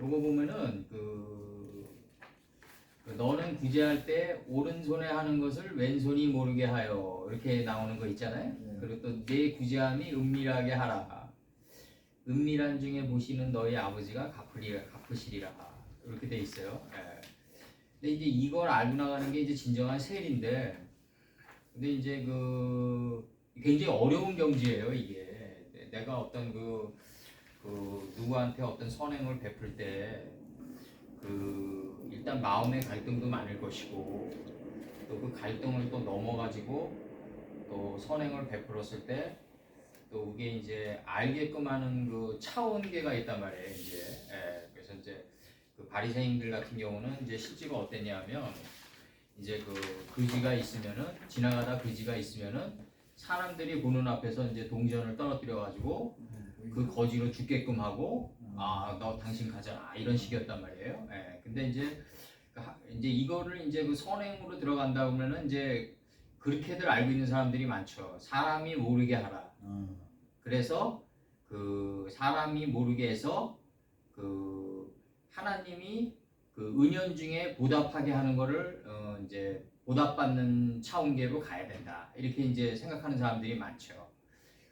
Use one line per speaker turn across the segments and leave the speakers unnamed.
요거 보면은 너는 구제할 때 오른손에 하는 것을 왼손이 모르게 하여 이렇게 나오는 거 있잖아요. 그리고 또 내 구제함이 은밀하게 하라. 은밀한 중에 보시는 너희 아버지가 갚으시리라. 이렇게 돼 있어요. 예. 근데 이제 이걸 알고 나가는 게 이제 진정한 세일인데, 근데 이제 굉장히 어려운 경지예요 이게. 내가 어떤 누구한테 어떤 선행을 베풀 때 일단 마음의 갈등도 많을 것이고, 또 그 갈등을 또 넘어가지고 또 선행을 베풀었을 때 또 그게 이제 알게끔 하는 그 차원계가 있단 말이에요 이제. 예, 그래서 이제 그 바리새인들 같은 경우는 이제 실제로 어땠냐면, 이제 그지가 있으면은, 지나가다 그지가 있으면은 사람들이 보는 앞에서 이제 동전을 떨어뜨려 가지고 그 거지로 죽게끔 하고, 너 당신 가져라 이런 식이었단 말이에요. 예. 근데 이제 이거를 이제 그 선행으로 들어간다 보면은 이제 그렇게들 알고 있는 사람들이 많죠. 사람이 모르게 하라. 그래서 사람이 모르게 해서 하나님이 은연중에 보답하게 하는 거를 이제 보답받는 차원계로 가야 된다. 이렇게 이제 생각하는 사람들이 많죠.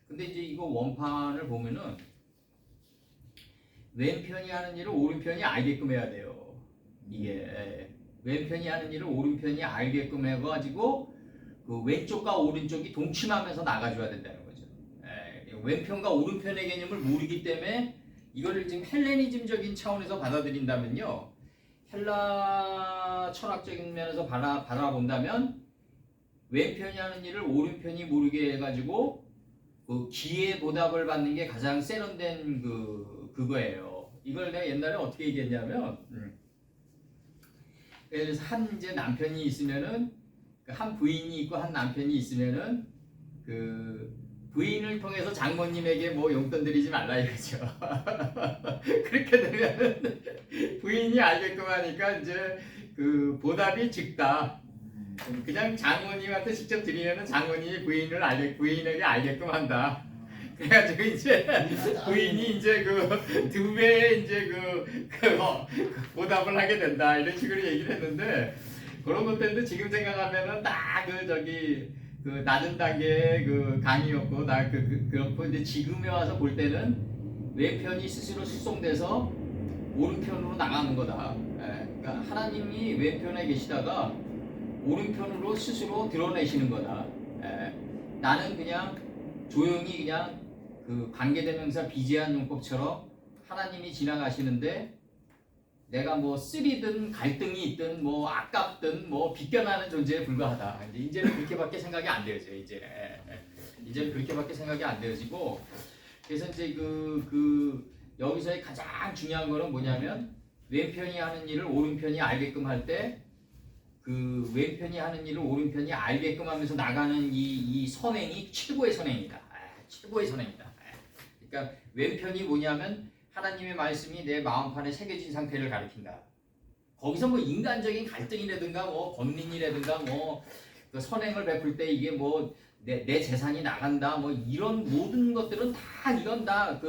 근데 이제 이거 원판을 보면은 왼편이 하는 일을 오른편이 알게끔 해야 돼요. 이게 왼편이 하는 일을 오른편이 알게끔 해가지고 왼쪽과 오른쪽이 동침하면서 나가줘야 된다는 거죠. 왼편과 오른편의 개념을 모르기 때문에 이거를 지금 헬레니즘적인 차원에서 받아들인다면요, 헬라 철학적인 면에서 바라본다면 왼편이 하는 일을 오른편이 모르게 해가지고 기회 보답을 받는 게 가장 세련된 그거예요. 이걸 내가 옛날에 어떻게 얘기했냐면, 그래서 한 이제 남편이 있으면은, 한 부인이 있고 한 남편이 있으면은 부인을 통해서 장모님에게 뭐 용돈 드리지 말라 이거죠. 그렇게 되면 부인이 알게끔 하니까 이제 보답이 적다. 그냥 장모님한테 직접 드리면은 장모님이 부인에게 알게끔 한다. 그래가지고 이제 부인이 이제 2배의 이제 보답을 하게 된다 이런 식으로 얘기를 했는데, 그런 것들도 지금 생각하면은 딱 낮은 단계의 강의였고, 그렇고 이제 지금에 와서 볼 때는 왼편이 스스로 수송돼서 오른편으로 나가는 거다. 그러니까 하나님이 왼편에 계시다가 오른편으로 스스로 드러내시는 거다. 나는 그냥 조용히 그냥 관계대명사 비제한 용법처럼 하나님이 지나가시는데, 내가 뭐 쓰리든 갈등이 있든 뭐 아깝든 뭐 비껴나는 존재에 불과하다. 이제는 그렇게밖에 생각이 안 되어져요. 이제는 그렇게밖에 생각이 안 되어지고, 그래서 이제 여기서의 가장 중요한 거는 뭐냐면, 왼편이 하는 일을 오른편이 알게끔 할 때 왼편이 하는 일을 오른편이 알게끔 하면서 나가는 이 선행이 최고의 선행이다. 최고의 선행이다. 그러니까 왼편이 뭐냐면, 하나님의 말씀이 내 마음판에 새겨진 상태를 가리킨다. 거기서 뭐 인간적인 갈등이라든가 뭐 권민이라든가 뭐 선행을 베풀 때 이게 뭐 내 재산이 나간다 뭐 이런 모든 것들은 이건 다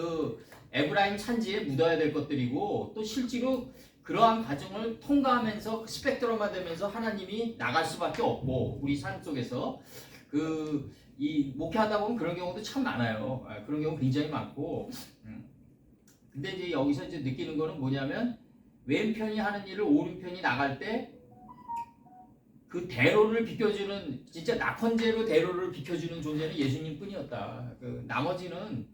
에브라임 찬지에 묻어야 될 것들이고, 또 실제로 그러한 과정을 통과하면서 스펙트럼화 되면서 하나님이 나갈 수밖에 없고, 우리 삶 속에서 이 목회하다 보면 그런 경우도 참 많아요. 그런 경우 굉장히 많고, 근데 이제 여기서 이제 느끼는 거는 뭐냐면, 왼편이 하는 일을 오른편이 나갈 때 대로를 비켜주는, 진짜 낙헌제로 대로를 비켜주는 존재는 예수님뿐이었다. 나머지는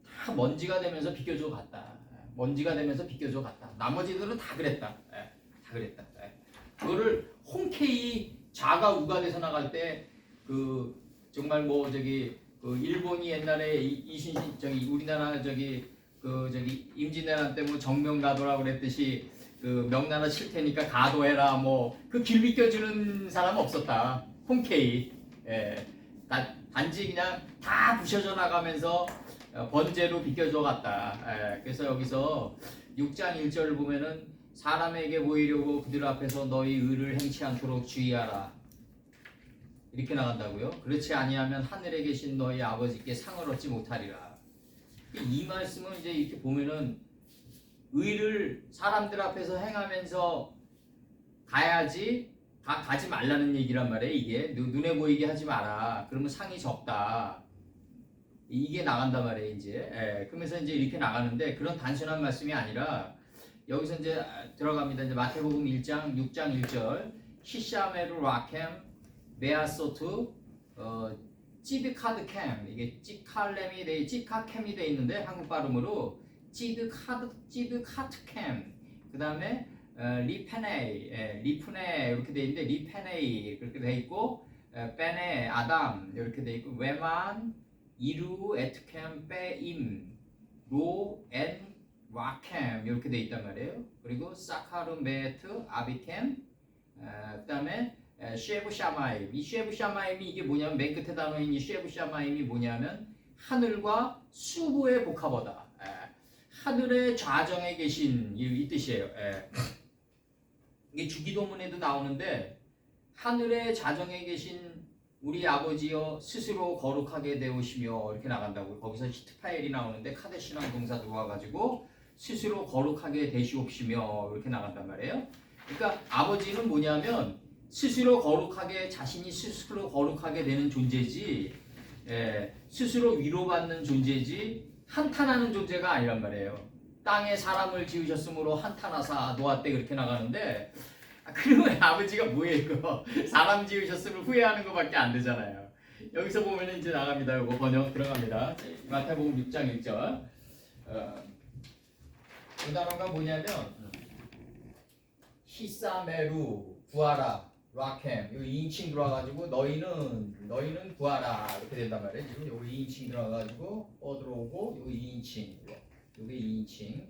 다 먼지가 되면서 비켜줘 갔다. 먼지가 되면서 비켜줘 갔다. 나머지들은 다 그랬다. 다 그랬다. 그거를 홍케이 좌가 우가 돼서 나갈 때 정말 뭐 일본이 옛날에 이순신 우리나라 임진왜란 때 뭐 정명가도라고 그랬듯이 명나라 칠 테니까 가도해라 뭐 길 비켜주는 사람 없었다. 홍케이. 단지 그냥 다 부셔져 나가면서 번제로 비켜줘 갔다. 그래서 여기서 6장 1절을 보면은, 사람에게 보이려고 그들 앞에서 너희 의를 행치 않도록 주의하라. 이렇게 나간다고요. 그렇지 아니하면 하늘에 계신 너희 아버지께 상을 얻지 못하리라. 이 말씀을 이제 이렇게 보면은 의를 사람들 앞에서 행하면서 가야지 가지 말라는 얘기란 말이에요. 이게 눈에 보이게 하지 마라. 그러면 상이 적다. 이게 나간단 말이에요. 이제 그러면서 이제 이렇게 나가는데 그런 단순한 말씀이 아니라 여기서 이제 들어갑니다. 이제 마태복음 1장 6장 1절 히샤메루 라켐 메아소트 찌드카드캠 이게 찌칼렘이 돼 찌카캠이 돼 있는데 한국 발음으로 찌드카트캠 그 다음에 리페네이 리프네 이렇게 돼 있는데 리페네이 그렇게 돼 있고 베네 아담 이렇게 돼 있고 웨만 이루 에트캠 빼임 로엔 와캠 이렇게 돼 있단 말이에요. 그리고 사카르 메트 아비캠 그 다음에 쉐부 샤마임 이 쉐부 샤마임이 이게 뭐냐면 맨 끝에 단어인 이 쉐부 샤마임이 뭐냐면 하늘과 수부의 복합어다. 하늘의 좌정에 계신 이 뜻이에요. 이게 주기도문에도 나오는데 하늘의 좌정에 계신 우리 아버지여 스스로 거룩하게 되오시며 이렇게 나간다고. 거기서 히트파엘이 나오는데 카데시랑 동사 들어와가지고 스스로 거룩하게 되시옵시며 이렇게 나간단 말이에요. 그러니까 아버지는 뭐냐면 스스로 거룩하게 자신이 스스로 거룩하게 되는 존재지 스스로 위로받는 존재지 한탄하는 존재가 아니란 말이에요. 땅에 사람을 지으셨으므로 한탄하사 노아때 그렇게 나가는데 그러면 아버지가 뭐예요? 그거 사람 지으셨으면 후회하는 것밖에 안 되잖아요. 여기서 보면 이제 나갑니다. 이거 번역 들어갑니다. 마태복음 6장 1절 그 단어가 뭐냐면 히사메루 구하라 라켐 여기 2인칭 들어와가지고 너희는 구하라 이렇게 된단 말이에요. 지금 여기 2인칭 들어와가지고 들어오고 여기 2인칭 여기 2인칭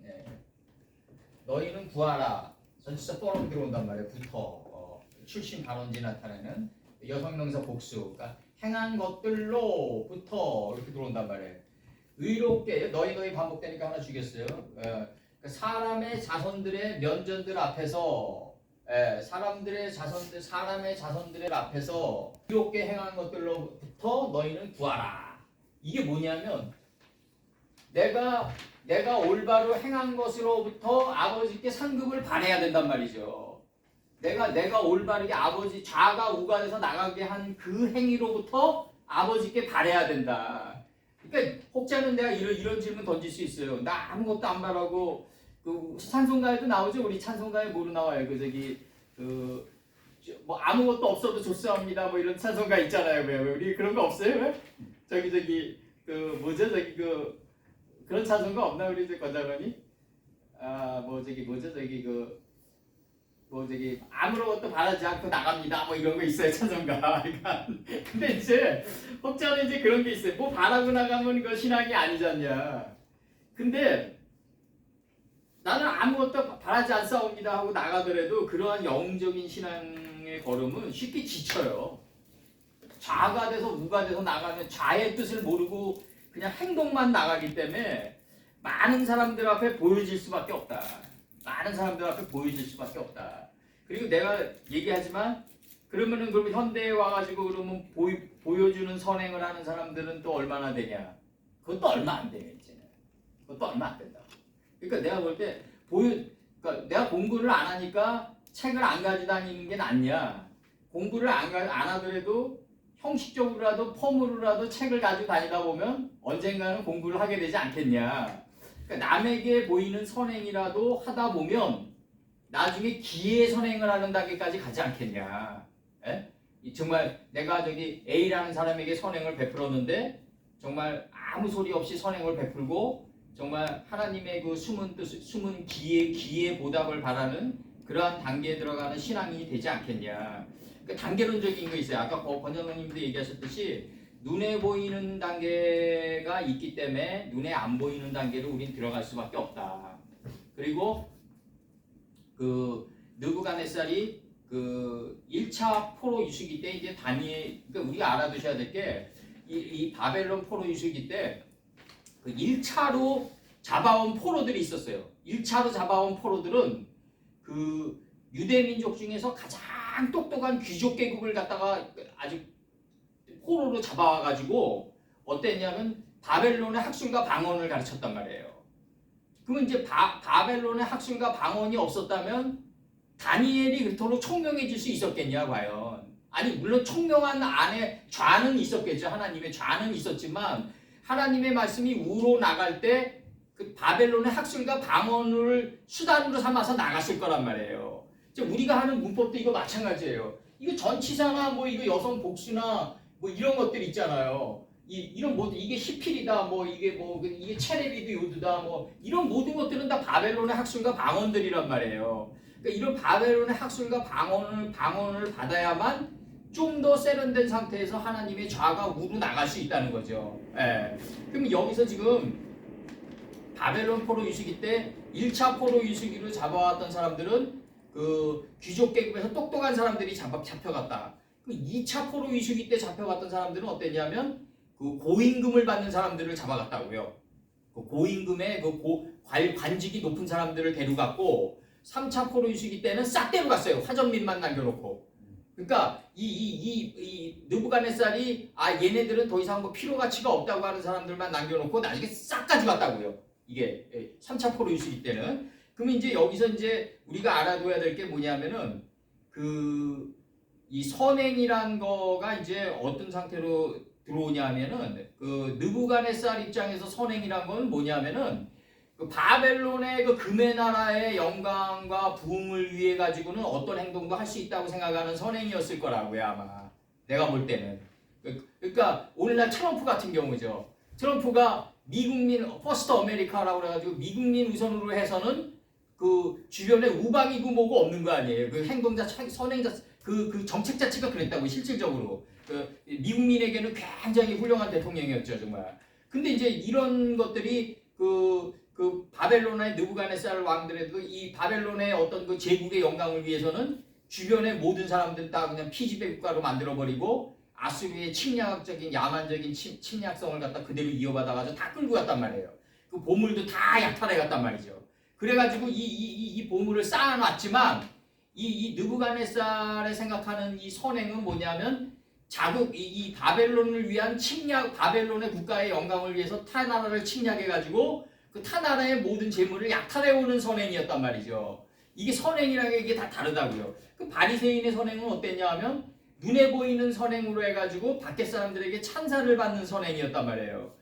너희는 구하라 전치사 뽀록 들어온단 말이에요. 부터 출신 발언지 나타내는 여성명사 복수 그러니까 행한 것들로부터 이렇게 들어온단 말이에요. 의롭게 너희 반복되니까 하나 주겠어요. 사람의 자손들의 면전들 앞에서 사람의 자손들 앞에서 의롭게 행한 것들로부터 너희는 구하라. 이게 뭐냐면 내가 올바로 행한 것으로부터 아버지께 상급을 바래야 된단 말이죠. 내가 올바르게 아버지 좌가 우가 돼서 나가게 한 그 행위로부터 아버지께 바래야 된다. 그러니까 혹자는 내가 이런 질문 던질 수 있어요. 나 아무것도 안 바라고 그 찬송가에도 나오죠. 우리 찬송가에 뭐로 나와요? 뭐 아무것도 없어도 좋사옵니다. 뭐 이런 찬송가 있잖아요. 왜 우리 그런 거 없어요? 왜? 그런 찬송가 없나 우리 권장원이? 아무것도 바라지 않고 나갑니다. 뭐 이런 거 있어요 찬송가. 그러니까 근데 이제 혹자는 이제 그런 게 있어요. 뭐 바라고 나가면 그 신앙이 아니잖냐. 근데 나는 아무것도 바라지 않사옵니다 하고 나가더라도 그러한 영적인 신앙의 걸음은 쉽게 지쳐요. 좌가 돼서 우가 돼서 나가면 좌의 뜻을 모르고 그냥 행동만 나가기 때문에 많은 사람들 앞에 보여질 수밖에 없다. 그리고 내가 얘기하지만 그러면 현대에 와가지고 그러면 보여주는 선행을 하는 사람들은 또 얼마나 되냐? 그것도 얼마 안 돼요 이제는. 그것도 얼마 안 된다. 그러니까 내가 볼 때 그러니까 내가 공부를 안 하니까 책을 안 가지고 다니는 게 낫냐? 공부를 안 하더라도 형식적으로라도 폼으로라도 책을 가지고 다니다 보면 언젠가는 공부를 하게 되지 않겠냐. 그러니까 남에게 보이는 선행이라도 하다 보면 나중에 기의 선행을 하는 단계까지 가지 않겠냐. 정말 내가 A라는 사람에게 선행을 베풀었는데 정말 아무 소리 없이 선행을 베풀고 정말 하나님의 그 숨은 기의 보답을 바라는 그러한 단계에 들어가는 신앙이 되지 않겠냐. 그 단계론적인 거 있어요. 아까 권장로님도 얘기하셨듯이 눈에 보이는 단계가 있기 때문에 눈에 안 보이는 단계로 우린 들어갈 수밖에 없다. 그리고 그 느부갓네살이 그 1차 포로 유수기 때 이제 그러니까 우리가 알아두셔야 될 게 이 바벨론 포로 유수기 때 그 1차로 잡아온 포로들이 있었어요. 1차로 잡아온 포로들은 그 유대 민족 중에서 가장 똑똑한 귀족 계급을 갖다가 아주 포로로 잡아와가지고 어땠냐면 바벨론의 학술과 방언을 가르쳤단 말이에요. 그러면 이제 바벨론의 학술과 방언이 없었다면 다니엘이 그토록 총명해질 수 있었겠냐 과연. 아니 물론 총명한 안에 좌는 있었겠죠. 하나님의 좌는 있었지만 하나님의 말씀이 우로 나갈 때 그 바벨론의 학술과 방언을 수단으로 삼아서 나갔을 거란 말이에요. 우리가 하는 문법도 이거 마찬가지예요. 이거 전치사나 뭐 이거 여성 복수나 뭐 이런 것들 있잖아요. 이런 모든 이게 히필이다 뭐 이게 체레비드 요드다 뭐 이런 모든 것들은 다 바벨론의 학술과 방언들이란 말이에요. 그러니까 이런 바벨론의 학술과 방언을 받아야만 좀 더 세련된 상태에서 하나님의 좌가 우로 나갈 수 있다는 거죠. 예. 그럼 여기서 지금 바벨론 포로 유시기 때 1차 포로 유시기로 잡아왔던 사람들은 그 귀족 계급에서 똑똑한 사람들이 잡혀갔다. 그 2차 포로 유시기 때 잡혀갔던 사람들은 어땠냐면 그 고임금을 받는 사람들을 잡아갔다고요. 그 고임금의 관직이 높은 사람들을 데려갔고 3차 포로 유시기 때는 싹 데려갔어요. 화전민만 남겨놓고. 그러니까 이 느부갓네살이 얘네들은 더 이상 뭐 필요 가치가 없다고 하는 사람들만 남겨놓고 나중에 싹 가져갔다고요. 이게 3차 포로 유시기 때는. 그러면 이제 여기서 이제 우리가 알아둬야 될 게 뭐냐면은 이 선행이란 거가 이제 어떤 상태로 들어오냐면은 그 느부갓네살 입장에서 선행이란 건 뭐냐면은 그 바벨론의 그 금의 나라의 영광과 부흥을 위해 가지고는 어떤 행동도 할 수 있다고 생각하는 선행이었을 거라고요 아마 내가 볼 때는. 그러니까 오늘날 트럼프 같은 경우죠. 트럼프가 미국민 퍼스트 아메리카라고 그래가지고 미국민 우선으로 해서는 그 주변에 우방이고 뭐고 없는 거 아니에요. 그 행동자 선행자 그 정책 자체가 그랬다고 실질적으로 그 미국민에게는 굉장히 훌륭한 대통령이었죠 정말. 근데 이제 이런 것들이 그 바벨론의 느부갓네살 왕들에도 이 바벨론의 어떤 그 제국의 영광을 위해서는 주변의 모든 사람들 다 그냥 피지배 국가로 만들어버리고 아수르의 침략적인 야만적인 침략성을 갖다 그대로 이어받아가지고 다 끌고 갔단 말이에요. 그 보물도 다 약탈해 갔단 말이죠. 그래가지고 이 보물을 쌓아놨지만 이 느부갓네살의 생각하는 이 선행은 뭐냐면 이 바벨론을 위한 침략, 바벨론의 국가의 영광을 위해서 타 나라를 침략해가지고 그 타 나라의 모든 재물을 약탈해오는 선행이었단 말이죠. 이게 선행이라는 게 이게 다 다르다고요. 그 바리새인의 선행은 어땠냐 하면 눈에 보이는 선행으로 해가지고 밖에 사람들에게 찬사를 받는 선행이었단 말이에요.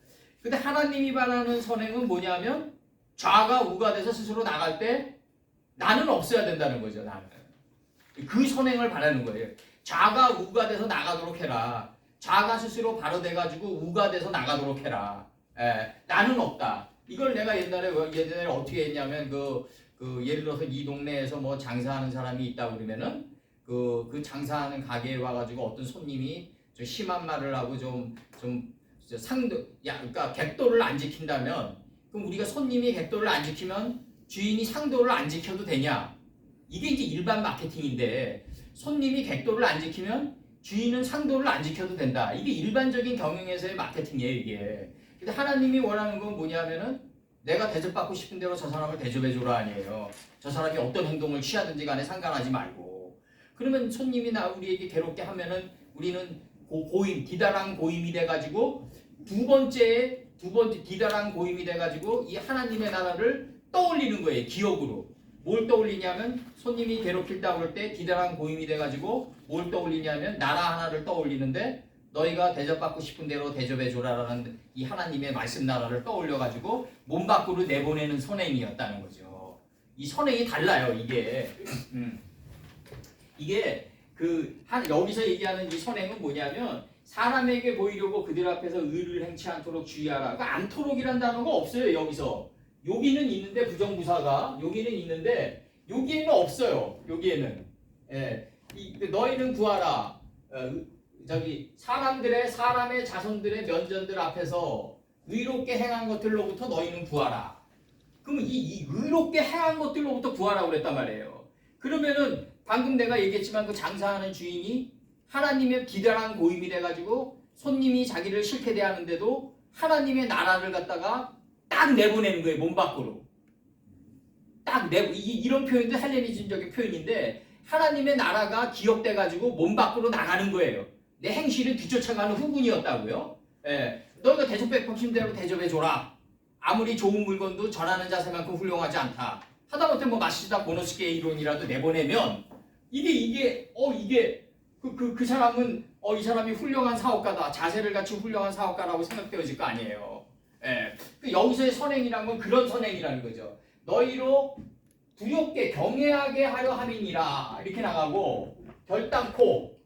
근데 하나님이 바라는 선행은 뭐냐면 좌가 우가 돼서 스스로 나갈 때 나는 없어야 된다는 거죠. 나는. 그 선행을 바라는 거예요. 좌가 우가 돼서 나가도록 해라. 좌가 스스로 바로 돼가지고 우가 돼서 나가도록 해라. 나는 없다. 이걸 내가 옛날에 어떻게 했냐면 예를 들어서 이 동네에서 뭐 장사하는 사람이 있다 그러면은 그 장사하는 가게에 와가지고 어떤 손님이 좀 심한 말을 하고 좀 그러니까 객도를 안 지킨다면 그럼 우리가 손님이 객도를 안 지키면 주인이 상도를 안 지켜도 되냐? 이게 이제 일반 마케팅인데 손님이 객도를 안 지키면 주인은 상도를 안 지켜도 된다. 이게 일반적인 경영에서의 마케팅이에요 이게. 근데 하나님이 원하는 건 뭐냐면은 내가 대접받고 싶은 대로 저 사람을 대접해줘라 아니에요. 저 사람이 어떤 행동을 취하든지 간에 상관하지 말고. 그러면 손님이 우리에게 괴롭게 하면은 우리는 디다랑 고임이 돼가지고 두 번째 디다랑 고임이 돼가지고 이 하나님의 나라를 떠올리는 거예요. 기억으로. 뭘 떠올리냐면 손님이 괴롭힐다고 할 때 디다랑 고임이 돼가지고 뭘 떠올리냐면 나라 하나를 떠올리는데 너희가 대접받고 싶은 대로 대접해줘라라는 이 하나님의 말씀 나라를 떠올려가지고 몸 밖으로 내보내는 선행이었다는 거죠. 이 선행이 달라요 이게. 이게 여기서 얘기하는 이 선행은 뭐냐면 사람에게 보이려고 그들 앞에서 의를 행치 않도록 주의하라. 그러니까 않도록이란 단어가 없어요 여기서. 여기는 있는데 부정부사가 여기는 있는데 여기에는 없어요. 여기에는 너희는 구하라. 사람의 자손들의 면전들 앞에서 의롭게 행한 것들로부터 너희는 구하라. 그럼 이 의롭게 행한 것들로부터 구하라고 그랬단 말이에요. 그러면은 방금 내가 얘기했지만 그 장사하는 주인이 하나님의 기다란 고임이 돼가지고 손님이 자기를 싫게 대하는데도 하나님의 나라를 갖다가 딱 내보내는 거예요. 몸 밖으로. 이런 표현도 헬레니즘적인 표현인데 하나님의 나라가 기억돼가지고 몸 밖으로 나가는 거예요. 내 행실을 뒤쫓아가는 후군이었다고요. 너희가 대접받고 싶은 대로 대접해줘라. 아무리 좋은 물건도 전하는 자세만큼 훌륭하지 않다. 하다못해 뭐 마시다 보너스계 이론이라도 내보내면 이게 그 사람은 이 사람이 훌륭한 사업가다. 자세를 갖춘 훌륭한 사업가라고 생각되어질 거 아니에요. 예. 여기서의 선행이란 건 그런 선행이라는 거죠. 너희로 두렵게 경외하게 하려 함이니라 이렇게 나가고 결단코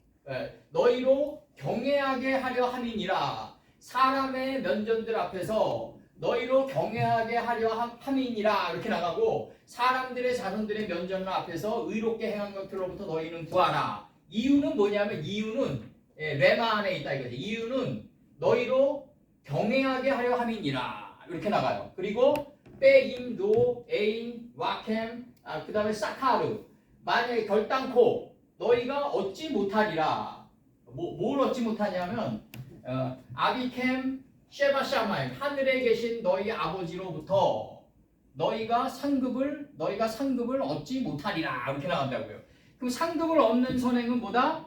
너희로 경외하게 하려 함이니라 사람의 면전들 앞에서 너희로 경외하게 하려 함이니라 이렇게 나가고 사람들의 자손들의 면전 앞에서 의롭게 행한 것들로부터 너희는 구하라. 이유는 뭐냐면 이유는 레마 안에 있다 이거지. 이유는 너희로 경외하게 하려 함이니라 이렇게 나가요. 그리고 빼임, 노, 에인, 와켐, 그 다음에 사카르 만약에 결단코 너희가 얻지 못하리라. 뭘 얻지 못하냐면 아비켐 쉐바샤마임 하늘에 계신 너희 아버지로부터 너희가 상급을 얻지 못하리라 이렇게 나간다고요. 그럼 상급을 얻는 선행은 뭐다?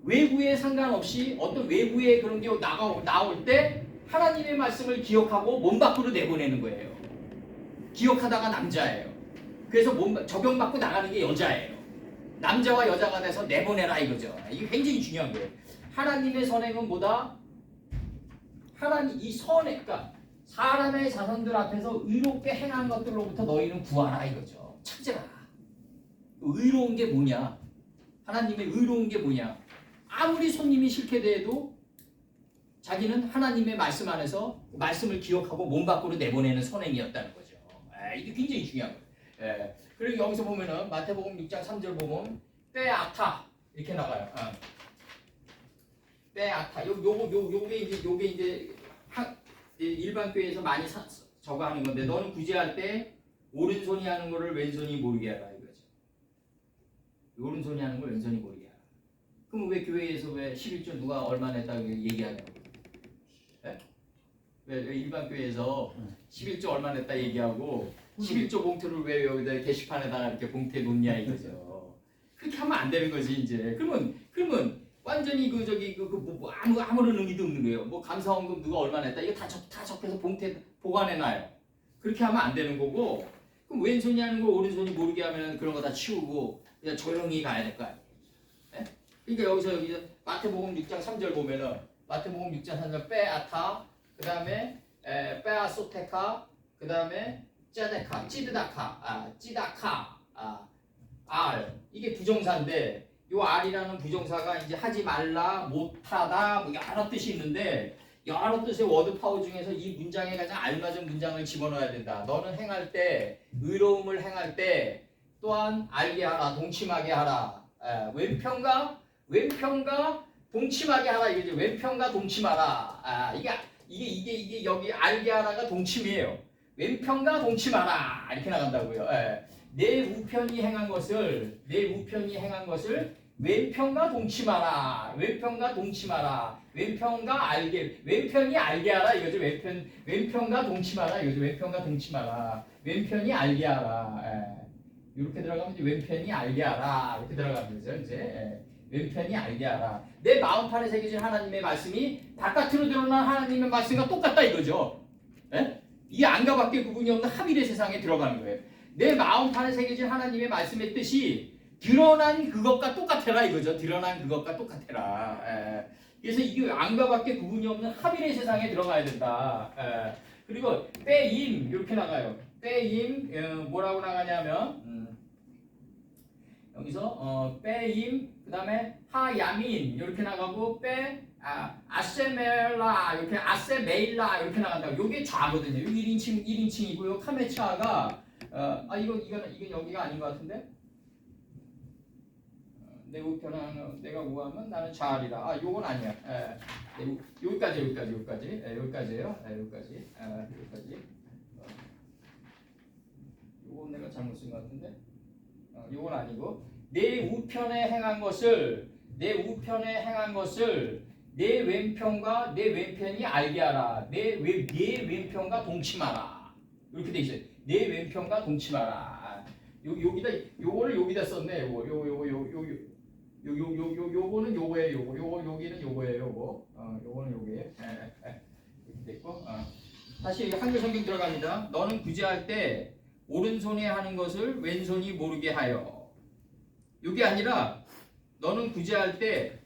외부에 상관없이 어떤 외부의 그런 게 나올 때 하나님의 말씀을 기억하고 몸 밖으로 내보내는 거예요. 기억하다가 남자예요. 그래서 적용받고 나가는 게 여자예요. 남자와 여자가 돼서 내보내라 이거죠. 이게 굉장히 중요한 거예요. 하나님의 선행은 뭐다? 이 선행, 그러니까 사람의 자손들 앞에서 의롭게 행한 것들로부터 너희는 구하라 이거죠. 찾으라. 의로운 게 뭐냐? 하나님의 의로운 게 뭐냐? 아무리 손님이 싫게 대해도 자기는 하나님의 말씀 안에서 말씀을 기억하고 몸 밖으로 내보내는 선행이었다는 거죠. 이게 굉장히 중요한 거예요. 그리고 여기서 보면은 마태복음 6장 3절 보면 빼앗아 이렇게 나가요. 빼앗아. 요게 이제 일반 교회에서 많이 저거 하는 건데 너는 구제할 때 오른손이 하는 거를 왼손이 모르게 하라 이거죠. 오른손이 하는 걸 왼손이 모르게 하라. 그럼 왜 교회에서 왜 11조 누가 얼마 냈다고 얘기하냐고? 왜 일반 교회에서 11조 얼마 냈다 얘기하고 11조 봉투를 왜 여기다 게시판에다가 이렇게 봉투에 놓냐 이거죠. 그렇게 하면 안 되는 거지 이제. 그러면 완전히 아무런 의미도 없는 거예요. 뭐 감사원금 누가 얼마 냈다 이거 다 적혀서 봉투에 보관해놔요. 그렇게 하면 안 되는 거고. 그럼 왼손이 하는 걸 오른손이 모르게 하면 그런 거 다 치우고 그냥 조용히 가야 될 거 아니에요. 그러니까 여기서 마태복음 6장 3절 보면은 마태복음 6장 3절 빼앗아 그 다음에 빼앗소테카 그 다음에 짜데카 찌드다카 찌다카 알 이게 부정사인데 요 알이라는 부정사가 이제 하지 말라 못하다 뭐 여러 뜻이 있는데 여러 뜻의 워드 파워 중에서 이 문장에 가장 알맞은 문장을 집어넣어야 된다. 너는 행할 때 의로움을 행할 때 또한 알게 하라 동침하게 하라. 왼편과 동침하게 하라 이거죠. 왼편과 동침하라. 이게 여기 알게 하라가 동침이에요. 왼편과 동침하라 이렇게 나간다고요. 내 우편이 행한 것을 왼편과 동침하라. 왼편과 동침하라. 왼편이 알게 하라 이거죠. 왼편과 동침하라 이거죠. 왼편과 동침하라. 왼편이 알게 하라. 이렇게 들어가면 이제 왼편이 알게 하라 이렇게 들어가면 되죠. 이제 왼편이 알게 하라. 내 마음판에 새겨진 하나님의 말씀이 바깥으로 드러난 하나님의 말씀과 똑같다 이거죠. 이 안과 밖에 구분이 없는 합일의 세상에 들어가는 거예요. 내 마음판에 새겨진 하나님의 말씀의 뜻이 드러난 그것과 똑같아라 이거죠. 드러난 그것과 똑같아라. 그래서 이게 안과 밖에 구분이 없는 합일의 세상에 들어가야 된다. 그리고 빼임 이렇게 나가요. 빼임 뭐라고 나가냐면 여기서 빼임 그 다음에 하야민 이렇게 나가고 아세멜라 이렇게 아세메일라 이렇게 나간다고. 요게 좌거든요. 여기 1인칭이고요. 카메차가 이건 여기가 아닌 것 같은데. 내 우편은 내가 우하면 나는 좌리라. 요건 아니야. 여기까지예요. 여기까지. 요건 내가 잘못 쓴 것 같은데. 요건 아니고 내 우편에 행한 것을 내 왼편과 내 왼편이 알게 하라. 내 왼편과 동침하라. 이렇게 돼 있어요. 내 왼편과 동침하라. 여기다 요거를 여기다 썼네. 요거는 요거예요. 여기는 요거예요. 요거는 요게. 이렇게 됐고. 다시 한글 성경 들어갑니다. 너는 구제할 때 오른손에 하는 것을 왼손이 모르게 하여. 이게 아니라 너는 구제할 때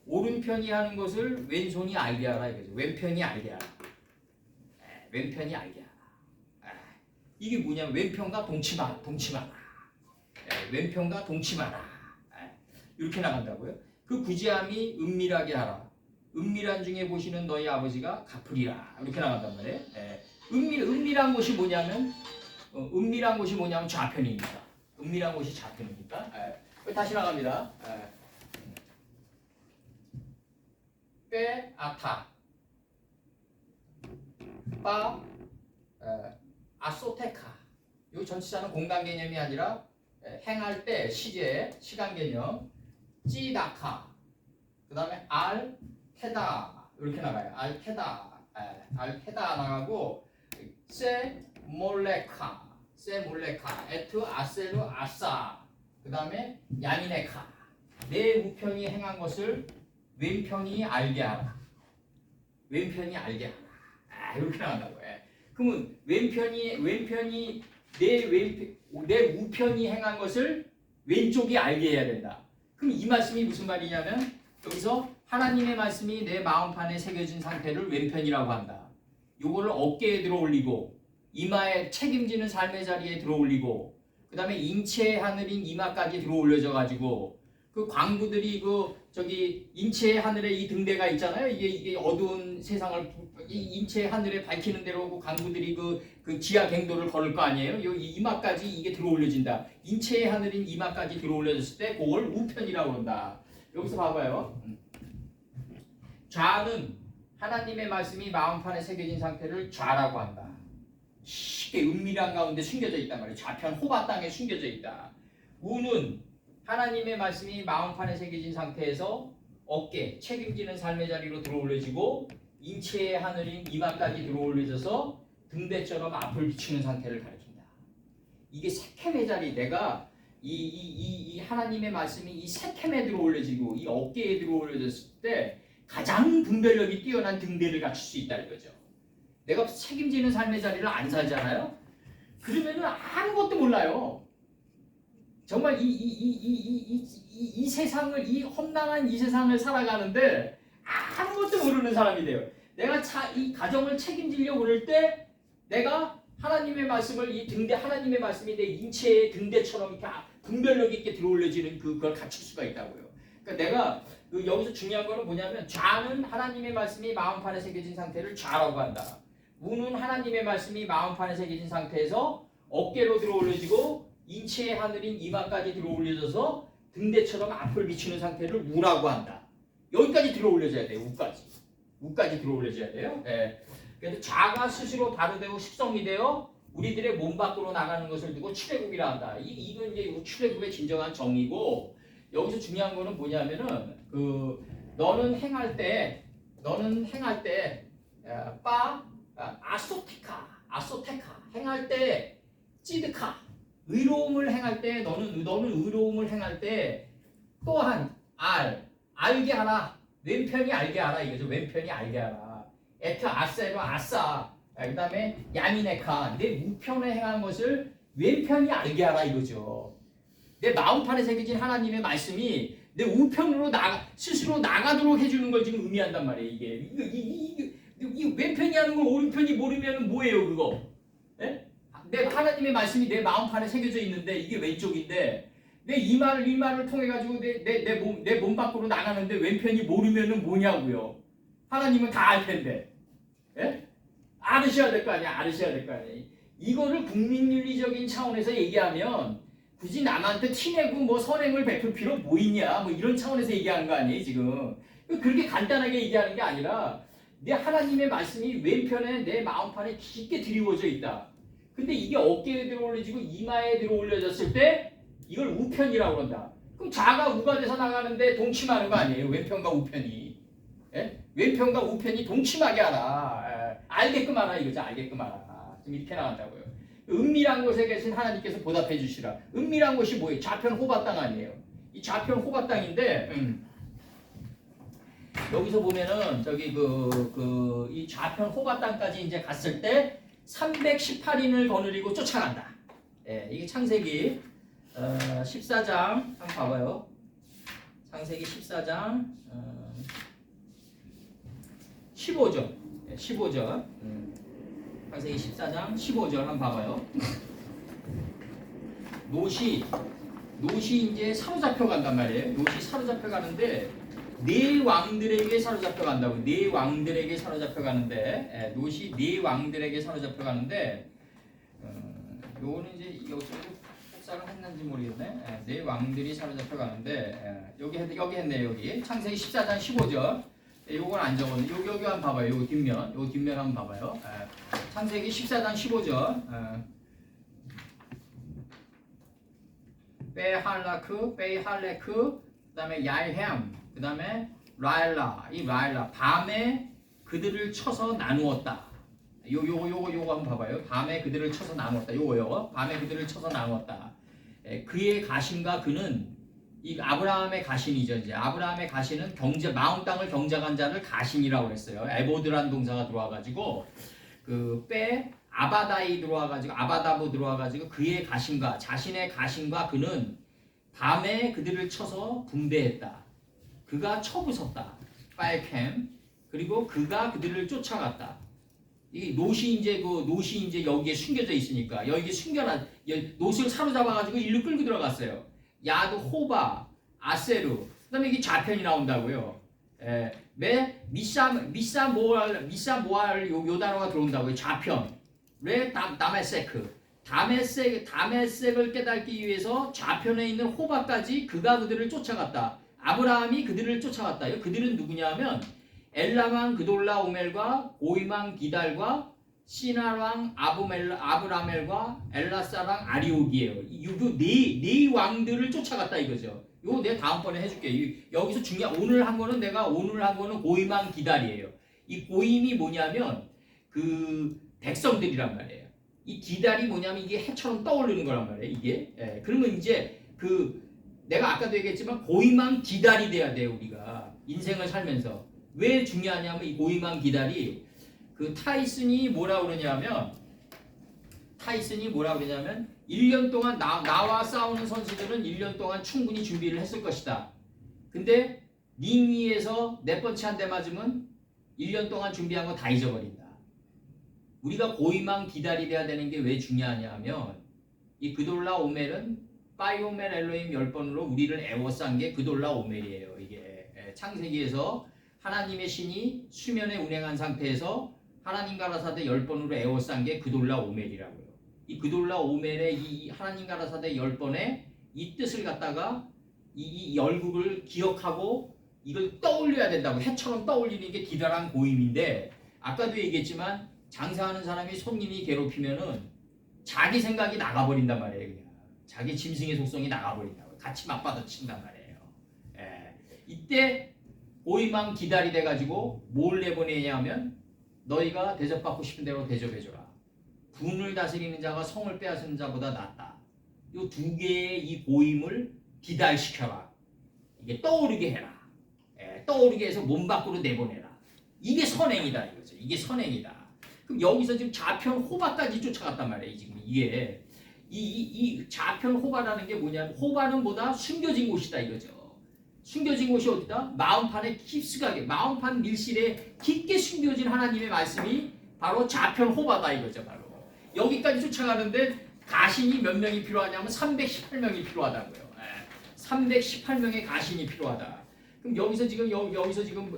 오른편이 하는 것을 왼손이 알게 하라 이거죠. 왼편이 알게 하라. 왼편이 알게 하라. 이게 뭐냐면 왼편과 동침하라. 왼편과 동침하라. 이렇게 나간다고요. 그 구제함이 은밀하게 하라. 은밀한 중에 보시는 너희 아버지가 갚으리라. 이렇게 나간단 말이에요. 은밀한 곳이 뭐냐면 좌편입니다. 은밀한 곳이 좌편입니까? 다시 나갑니다. 빼 아타 빠 아소테카. 이 전치사는 공간 개념이 아니라 행할 때 시제 시간 개념. 찌다카. 그 다음에 알테다 이렇게 나가요. 알테다 나가고 세 몰레카 에트 아세르 아싸. 그 다음에 야니네카. 내 우편이 행한 것을 왼편이 알게 하라. 왼편이 알게 하라. 이렇게 나간다고 해. 그러면 왼편이 내 우편이 행한 것을 왼쪽이 알게 해야 된다. 그럼 이 말씀이 무슨 말이냐면 여기서 하나님의 말씀이 내 마음판에 새겨진 상태를 왼편이라고 한다. 요거를 어깨에 들어 올리고 이마에 책임지는 삶의 자리에 들어 올리고 그 다음에 인체의 하늘인 이마까지 들어 올려져 가지고 그 광부들이 인체의 하늘에 이 등대가 있잖아요. 이게 어두운 세상을 인체의 하늘에 밝히는 대로 그 광부들이 그 지하 갱도를 걸을 거 아니에요. 이 이마까지 이게 들어 올려진다. 인체의 하늘인 이마까지 들어 올려졌을 때 그걸 우편이라고 한다. 여기서 봐봐요. 좌는 하나님의 말씀이 마음판에 새겨진 상태를 좌라고 한다. 쉽게 은밀한 가운데 숨겨져 있단 말이에요. 좌편 호바 땅에 숨겨져 있다. 우는 하나님의 말씀이 마음판에 새겨진 상태에서 어깨, 책임지는 삶의 자리로 들어올려지고 인체의 하늘인 이마까지 들어올려져서 등대처럼 앞을 비추는 상태를 가리킨다. 이게 세켐의 자리, 내가 이 하나님의 말씀이 이 세켐에 들어올려지고 이 어깨에 들어올려졌을 때 가장 분별력이 뛰어난 등대를 갖출 수 있다는 거죠. 내가 책임지는 삶의 자리를 안 살잖아요. 그러면은 아무것도 몰라요. 정말 이 세상을, 이 험난한 이 세상을 살아가는데 아무것도 모르는 사람이 돼요. 내가 이 가정을 책임지려고 그럴 때 내가 하나님의 말씀을 이 등대, 하나님의 말씀이 내 인체의 등대처럼 이렇게 분별력 있게 들어올려지는 그걸 갖출 수가 있다고요. 그러니까 내가 여기서 중요한 거는 뭐냐면 좌는 하나님의 말씀이 마음판에 새겨진 상태를 좌라고 한다. 우는 하나님의 말씀이 마음판에 새겨진 상태에서 어깨로 들어올려지고 인체의 하늘인 이마까지 들어올려져서 등대처럼 앞을 비추는 상태를 우라고 한다. 여기까지 들어올려져야 돼요. 우까지 들어올려져야 돼요. 네. 그래서 좌가 스스로 바로되고 식성이 되어 우리들의 몸 밖으로 나가는 것을 두고 출애굽이라 한다. 이건 이제 출애굽의 진정한 정의고, 여기서 중요한 거는 뭐냐면은 너는 행할 때 아소테카 행할 때 찌드카 의로움을 행할 때 너는 의로움을 행할 때 또한 알게 하라. 왼편이 알게 하라 이거죠. 왼편이 알게 하라. 에트 아세로 아싸. 그 다음에 야미네카 내 우편에 행한 것을 왼편이 알게 하라 이거죠. 내 마음판에 새겨진 하나님의 말씀이 내 우편으로 스스로 나가도록 해주는 걸 지금 의미한단 말이에요. 이게 왼편이 하는 걸 오른편이 모르면 뭐예요 그거? 예? 내 하나님의 말씀이 내 마음판에 새겨져 있는데 이게 왼쪽인데 내 이마를 통해 가지고 내 몸 밖으로 나가는데 왼편이 모르면은 뭐냐고요? 하나님은 다 알 텐데. 예? 알으셔야 될 거 아니야. 이거를 국민윤리적인 차원에서 얘기하면 굳이 남한테 티내고 뭐 선행을 베풀 필요 뭐 있냐? 뭐 이런 차원에서 얘기하는 거 아니에요, 지금. 그렇게 간단하게 얘기하는 게 아니라 내 하나님의 말씀이 왼편에 내 마음판에 깊게 드리워져 있다. 근데 이게 어깨에 들어올려지고 이마에 들어올려졌을 때 이걸 우편이라고 그런다. 그럼 좌가 우가 돼서 나가는데 동침하는 거 아니에요? 왼편과 우편이. 예? 왼편과 우편이 동침하게 하라. 알게끔 하라 이거죠. 알게끔 하라. 지금 이렇게 나간다고요. 은밀한 곳에 계신 하나님께서 보답해 주시라. 은밀한 곳이 뭐예요? 좌편 호바 땅 아니에요? 이 좌편 호바 땅인데
여기서 보면은 저기 이 좌편 호바 땅까지 이제 갔을 때 318인을 거느리고 쫓아간다. 예, 이게 창세기 14장 한번 봐봐요. 창세기 14장 15절. 15절. 창세기 14장 15절 한번 봐봐요. 롯이 이제 사로잡혀 간단 말이에요. 롯이 사로잡혀 가는데 네 왕들에게 사로잡혀 간다고. 네 왕들에게 사로잡혀 가는데 롯이 네 왕들에게 사로잡혀 가는데 요거는 이제 여기서 복사를 했는지 모르겠네. 네 왕들이 사로잡혀 가는데 여기 했네. 여기 창세기 14장 15절. 요건 안 적었네. 여기 한번 봐봐요. 요 뒷면 한번 봐봐요. 창세기 14장 15절. 베할레크, 그다음에 야일햄, 그다음에 라일라. 이 라일라 밤에 그들을 쳐서 나누었다. 요거 한번 봐봐요. 밤에 그들을 쳐서 나누었다. 요거요. 밤에 그들을 쳐서 나누었다. 그의 가신과 그는 이 아브라함의 가신이죠. 이제 아브라함의 가신은 마음 땅을 경작한 자를 가신이라고 그랬어요. 에보드란 동사가 들어와가지고 아바다이 들어와가지고 아바다보 들어와가지고 그의 가신과 자신의 가신과 그는 밤에 그들을 쳐서 분배했다. 그가 쳐부쉈다. 파이캠. 그리고 그가 그들을 쫓아갔다. 이 롯이 이제 여기에 숨겨져 있으니까 여기 롯을 사로잡아가지고 일로 끌고 들어갔어요. 야드, 호바, 아세루. 그다음에 이게 좌편이 나온다고요. 미사모알 요 단어가 들어온다고요. 좌편. 왜 다메섹을 깨닫기 위해서 좌편에 있는 호바까지 그가 그들을 쫓아갔다. 아브라함이 그들을 쫓아갔다. 그들은 누구냐면 엘람왕 그돌라 오멜과 고이망 기달과 시나왕 아브라멜과 엘라사랑 아리옥이에요. 네 왕들을 쫓아갔다 이거죠. 이거 내가 다음번에 해줄게. 여기서 오늘 한 거는 고이망 기달이에요. 이 고임이 뭐냐면 백성들이란 말이에요. 이 기달이 뭐냐면 이게 해처럼 떠오르는 거란 말이에요. 이게. 그러면 이제 내가 아까도 얘기했지만 고임한 기달이 돼야 돼요. 우리가 인생을 살면서. 왜 중요하냐면 이 고임한 기달이 타이슨이 뭐라 그러냐면 1년 동안 나와 싸우는 선수들은 1년 동안 충분히 준비를 했을 것이다. 근데 링 위에서 네 번째 한 대 맞으면 1년 동안 준비한 거 다 잊어버린다. 우리가 고임한 기달이 돼야 되는 게 왜 중요하냐 하면 이 그돌라 오멜은 파이오멜 엘로힘 10번으로 우리를 애워싼 게 그돌라 오멜이에요. 이게 창세기에서 하나님의 신이 수면에 운행한 상태에서 하나님 가라사대 10번으로 애워싼 게 그돌라 오멜이라고요. 이 그돌라 오멜의 이 하나님 가라사대 10번의 이 뜻을 갖다가 이 열국을 기억하고 이걸 떠올려야 된다고. 해처럼 떠올리는 게 기다란 고임인데 아까도 얘기했지만 장사하는 사람이 손님이 괴롭히면은 자기 생각이 나가버린단 말이에요. 그냥 자기 짐승의 속성이 나가버린다고. 같이 맞받아친단 말이에요. 이때 고임한 기달이 돼가지고 뭘 내보내냐 하면 너희가 대접받고 싶은 대로 대접해줘라. 군을 다스리는 자가 성을 빼앗는 자보다 낫다. 이 두 개의 이 고임을 기달시켜라. 이게 떠오르게 해라. 떠오르게 해서 몸 밖으로 내보내라. 이게 선행이다 이거죠. 이게 선행이다. 그럼 여기서 지금 좌편 호바까지 쫓아갔단 말이에요. 지금 이게 이 좌편 호바라는 게 뭐냐면 호바는 뭐다? 숨겨진 곳이다 이거죠. 숨겨진 곳이 어디다? 마음판에 깊숙하게 마음판 밀실에 깊게 숨겨진 하나님의 말씀이 바로 좌편 호바다 이거죠. 바로 여기까지 쫓아가는데 가신이 몇 명이 필요하냐면 318명이 필요하다고요. 318명의 가신이 필요하다. 그럼 여기서 지금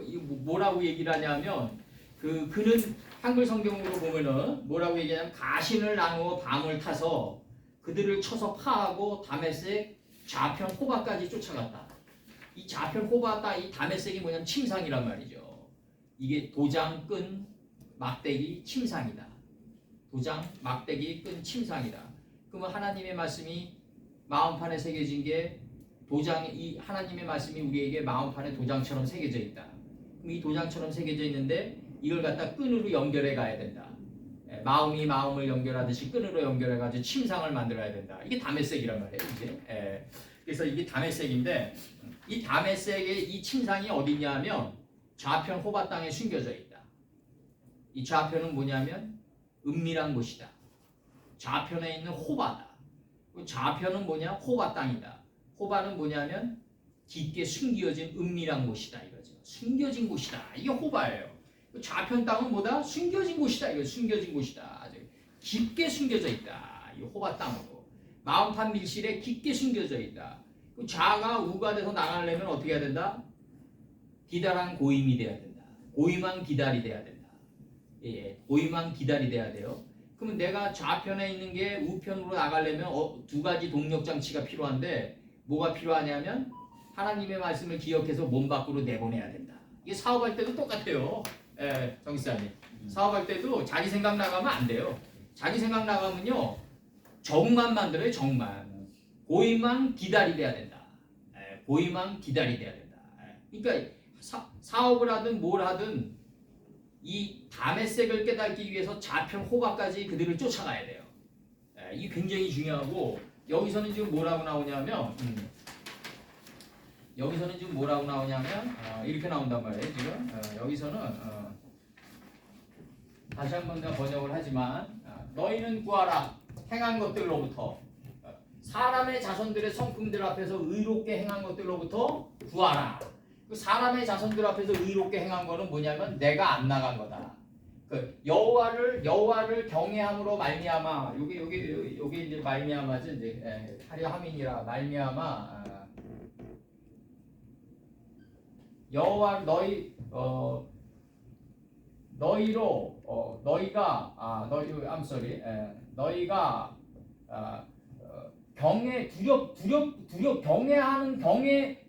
뭐라고 얘기를 하냐면 그는 한글 성경으로 보면은 뭐라고 얘기하냐면 가신을 나누어 밤을 타서 그들을 쳐서 파하고 다메섹 좌편 호바까지 쫓아갔다. 이 좌편 호바 이 다메섹이 뭐냐면 침상이란 말이죠. 이게 도장 끈 막대기 침상이다. 도장 막대기 끈 침상이다. 그러면 하나님의 말씀이 마음판에 새겨진 게 이 하나님의 말씀이 우리에게 마음판에 도장처럼 새겨져 있다. 그럼 이 도장처럼 새겨져 있는데 이걸 갖다 끈으로 연결해 가야 된다. 마음이 마음을 연결하듯이 끈으로 연결해 가지고 침상을 만들어야 된다. 이게 다메섹이란 말이에요. 이제. 그래서 이게 다메섹인데 이 다메섹의 이 침상이 어디냐 하면 좌편 호바 땅에 숨겨져 있다. 이 좌편은 뭐냐면 은밀한 곳이다. 좌편에 있는 호바다. 좌편은 뭐냐? 호바 땅이다. 호바는 뭐냐면 깊게 숨겨진 은밀한 곳이다 이거죠. 숨겨진 곳이다. 이게 호바예요. 좌편 땅은 뭐다? 숨겨진 곳이다. 이거 숨겨진 곳이다. 아주 깊게 숨겨져 있다. 이 호바 땅으로 마음판 밀실에 깊게 숨겨져 있다. 좌가 우가 돼서 나가려면 어떻게 해야 된다? 기다란 고임이 돼야 된다. 고임한 기다리 돼야 된다. 예, 고임한 기다리 돼야 돼요. 그러면 내가 좌편에 있는 게 우편으로 나가려면 두 가지 동력 장치가 필요한데 뭐가 필요하냐면 하나님의 말씀을 기억해서 몸 밖으로 내보내야 된다. 이게 사업할 때도 똑같아요. 예, 정기사님. 사업할 때도 자기 생각 나가면 안 돼요. 자기 생각 나가면요 정만 만들어요. 정만. 고임만 기다리 돼야 된다. 예, 고임만 기다리 돼야 된다. 예, 그러니까 사업을 하든 뭘 하든 이 담의 색을 깨닫기 위해서 좌편 호박까지 그들을 쫓아가야 돼요. 예, 이게 굉장히 중요하고 여기서는 지금 뭐라고 나오냐면 여기서는 지금 뭐라고 나오냐면 이렇게 나온단 말이에요. 지금 여기서는 다시 한번 내가 번역을 하지만 너희는 구하라 행한 것들로부터 사람의 자손들의 성품들 앞에서 의롭게 행한 것들로부터 구하라. 그 사람의 자손들 앞에서 의롭게 행한 거는 뭐냐면 내가 안 나간 거다. 그 여호와를 경외함으로 말미암아 요게 이제 말미암아지 이제 하려함이니라 말미암아 여호와 너희가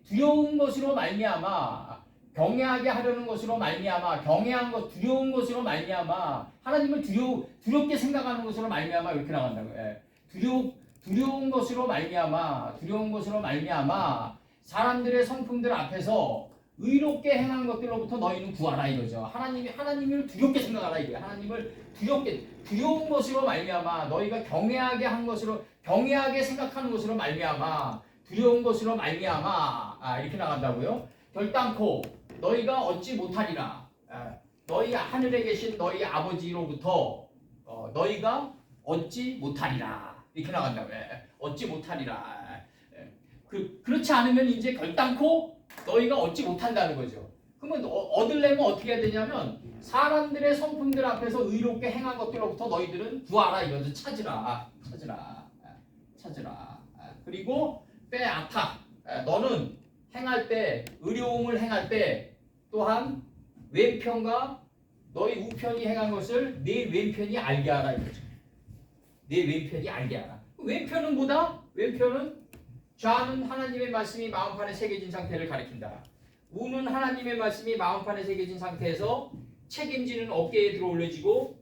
두려운 것으로 말미암아 경외하게 하려는 것으로 말미암아 두려운 것으로 말미암아 하나님을 두렵게 생각하는 것으로 말미암아 이렇게 나간다고. 두려운 것으로 말미암아 사람들의 성품들 앞에서 의롭게 행한 것들로부터 너희는 구하라 이거죠. 하나님을 두렵게 생각하라 이거예요. 하나님을 두려운 것으로 말미암아 너희가 경외하게 생각하는 것으로 말미암아 두려운 것으로 말미암아 이렇게 나간다고요. 결단코 너희가 얻지 못하리라. 너희 하늘에 계신 너희 아버지로부터 너희가 얻지 못하리라 이렇게 나간다고요. 얻지 못하리라. 그렇지 않으면 이제 결단코 너희가 얻지 못한다는 거죠. 그러면 얻으려면 어떻게 해야 되냐면 사람들의 성품들 앞에서 의롭게 행한 것들로부터 너희들은 구하라 이거죠. 찾으라. 그리고 빼앗아. 너는 행할 때 의로움을 행할 때 또한 왼편과 너희 우편이 행한 것을 내 왼편이 알게 하라 이거죠. 내 왼편이 알게 하라. 왼편은 뭐다? 왼편은 좌는 하나님의 말씀이 마음판에 새겨진 상태를 가리킨다. 우는 하나님의 말씀이 마음판에 새겨진 상태에서 책임지는 어깨에 들어올려지고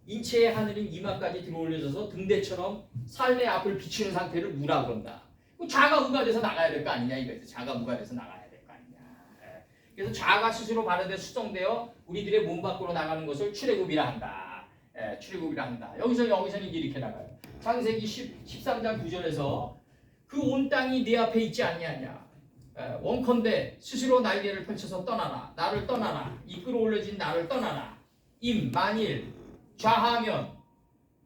인체의 하늘인 이마까지 들어올려져서 등대처럼 삶의 앞을 비추는 상태를 우라 그런다. 좌가 우가 돼서 나가야 될 거 아니냐 이거죠. 좌가 우가 돼서 나가야 될 거 아니냐. 그래서 좌가 스스로 바르되 수정되어 우리들의 몸 밖으로 나가는 것을 출애굽이라 한다. 출애굽이라 한다. 여기서는 이렇게 나가요. 창세기 13장 9절에서 그 온 땅이 네 앞에 있지 아니하냐. 원컨대 스스로 날개를 펼쳐서 떠나라. 나를 떠나라. 이끌어 올려진 나를 떠나라. 만일 좌하면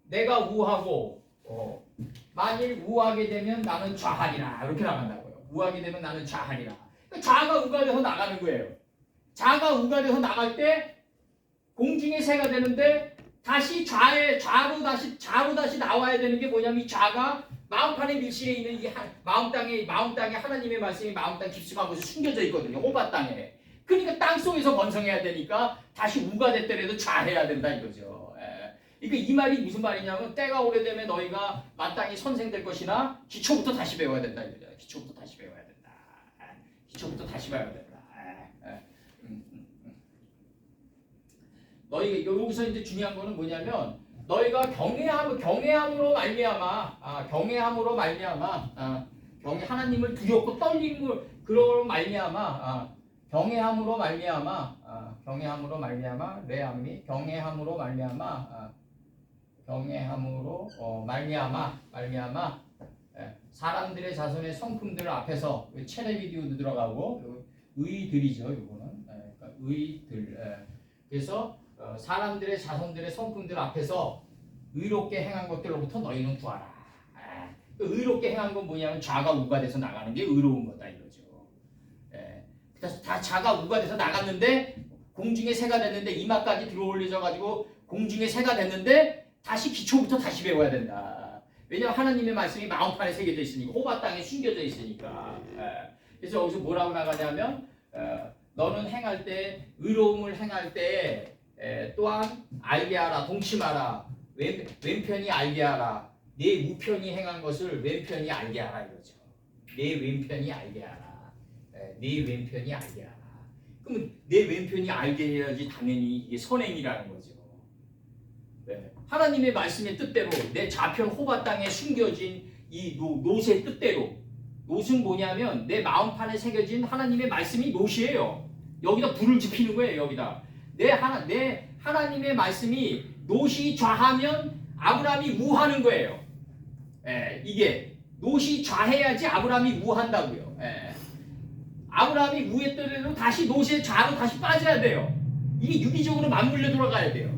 내가 우하고 만일 우하게 되면 나는 좌하리라. 이렇게 나간다고요. 우하게 되면 나는 좌하리라. 좌가 우가 돼서 나가는 거예요. 좌가 우가 돼서 나갈 때 공중의 새가 되는데 다시 좌로 다시 나와야 되는 게 뭐냐면 이 좌가 마음판의 밀실에 있는 이 마음 땅에 하나님의 말씀이 마음 땅 깊숙한 곳에 숨겨져 있거든요. 호바 땅에. 그러니까 땅 속에서 번성해야 되니까 다시 우가 됐더라도 좌해야 된다 이거죠. 그러니까 이 말이 무슨 말이냐면 때가 오래되면 너희가 마땅히 선생될 것이나 기초부터 다시 배워야 된다 이거죠. 기초부터 다시 배워야 된다. 너희 여기서 이제 중요한 거는 뭐냐면 너희가 경외함으로 말미암아 하나님을 두렵고 떨림을 그런 말미암아 경외함으로 말미암아 사람들의 자손의 성품들 앞에서 체레비디오도 들어가고 의들이죠. 이거는 그러니까 의들. 그래서 사람들의 자손들의 성품들 앞에서 의롭게 행한 것들로부터 너희는 구하라. 의롭게 행한 건 뭐냐면 좌가 우가 돼서 나가는 게 의로운 거다 이거죠. 그래서 다 좌가 우가 돼서 나갔는데 공중에 새가 됐는데 이마까지 들어올려져 가지고 공중에 새가 됐는데 다시 기초부터 다시 배워야 된다. 왜냐하면 하나님의 말씀이 마음판에 새겨져 있으니까 호바 땅에 숨겨져 있으니까. 그래서 여기서 뭐라고 나가냐면 너는 행할 때 의로움을 행할 때 또한 알게 하라 동침하라 왼편이 알게 하라 내 우편이 행한 것을 왼편이 알게 하라 이거죠. 내 왼편이 알게 하라. 내 왼편이 알게 하라. 그러면 내 왼편이 알게 해야지 당연히 이게 선행이라는 거죠. 하나님의 말씀의 뜻대로 내 좌편 호바 땅에 숨겨진 이 노의 뜻대로 노은 뭐냐면 내 마음판에 새겨진 하나님의 말씀이 노이에요. 여기다 불을 지피는 거예요. 여기다 내 하나님의 말씀이 노이 좌하면 아브라함이 우하는 거예요. 이게 노이 좌해야지 아브라함이 우한다고요. 아브라함이 우했더라도 다시 노의 좌로 다시 빠져야 돼요. 이게 유기적으로 맞물려 돌아가야 돼요.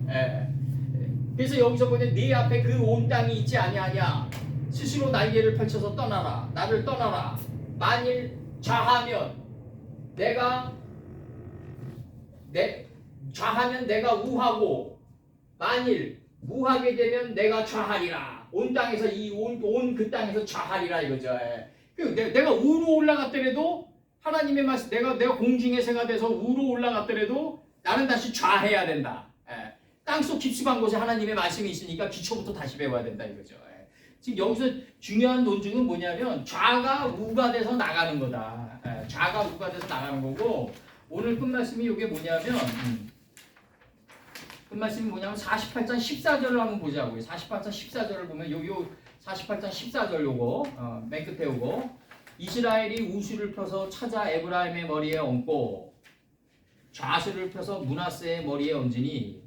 그래서 여기서 보면 네 앞에 그 온 땅이 있지 아니하냐 스스로 날개를 펼쳐서 떠나라 나를 떠나라 만일 좌하면 좌하면 내가 우하고 만일 우하게 되면 내가 좌하리라. 온 땅에서 온 그 땅에서 좌하리라 이거죠. 내가 우로 올라갔더라도 하나님의 말씀 내가 공중의 새가 돼서 우로 올라갔더라도 나는 다시 좌해야 된다. 땅속 깊숙한 곳에 하나님의 말씀이 있으니까 기초부터 다시 배워야 된다 이거죠. 지금 여기서 중요한 논증은 뭐냐면 좌가 우가 돼서 나가는 거다. 좌가 우가 돼서 나가는 거고 오늘 끝말씀이 이게 뭐냐면 끝말씀이 뭐냐면 48장 14절을 한번 보자고요. 48장 14절을 보면 요 48장 14절 요거 맨 끝에 요거 이스라엘이 우수를 펴서 찾아 에브라임의 머리에 얹고 좌수를 펴서 므낫세의 머리에 얹으니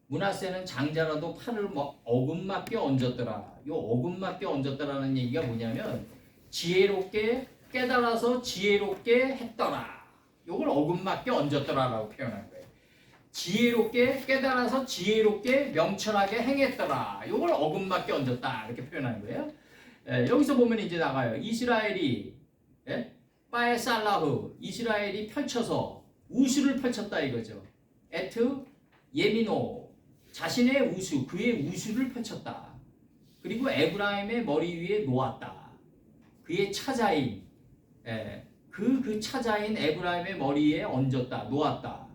므낫세는 장자라도 팔을 어금맞게 얹었더라. 요 어금맞게 얹었더라는 얘기가 뭐냐면 지혜롭게 깨달아서 지혜롭게 했더라. 요걸 어금맞게 얹었더라라고 표현한 거예요. 지혜롭게 깨달아서 지혜롭게 명철하게 행했더라. 요걸 어금맞게 얹었다 이렇게 표현하는 거예요. 여기서 보면 이제 나가요. 이스라엘이 빠에살라흐 이스라엘이 펼쳐서 우수를 펼쳤다 이거죠. 에트 예미노 자신의 우수 그의 우수를 펼쳤다. 그리고 에브라임의 머리 위에 놓았다. 그의 차자인 그 차자인 에브라임의 머리에 얹었다 놓았다.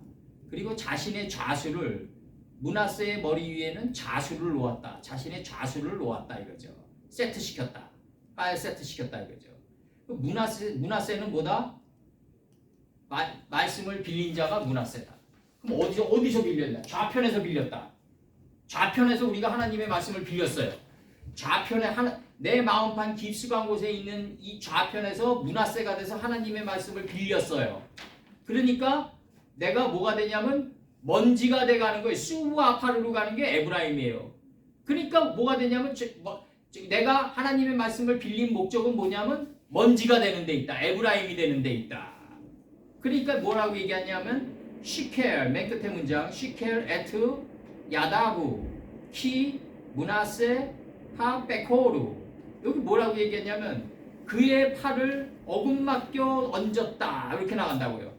그리고 자신의 좌수를 므낫세의 머리 위에는 좌수를 놓았다. 자신의 좌수를 놓았다 이거죠. 세트시켰다. 빨 세트시켰다 이거죠. 므낫세는 뭐다? 말씀을 빌린 자가 므낫세다. 그럼 어디서 빌렸냐? 좌편에서 빌렸다. 좌편에서 우리가 하나님의 말씀을 빌렸어요. 좌편에 내 마음판 깊숙한 곳에 있는 이 좌편에서 므낫세가 돼서 하나님의 말씀을 빌렸어요. 그러니까 내가 뭐가 되냐면 먼지가 돼가는 거예요. 수부와 아파르로 가는 게 에브라임이에요. 그러니까 뭐가 되냐면 내가 하나님의 말씀을 빌린 목적은 뭐냐면 먼지가 되는 데 있다. 에브라임이 되는 데 있다. 그러니까 뭐라고 얘기하냐면 시켈 맨 끝에 문장 시켈 에트 야다부 키 므낫세 하 베코르 여기 뭐라고 얘기했냐면 그의 팔을 어금맞겨 얹었다 이렇게 나간다고요.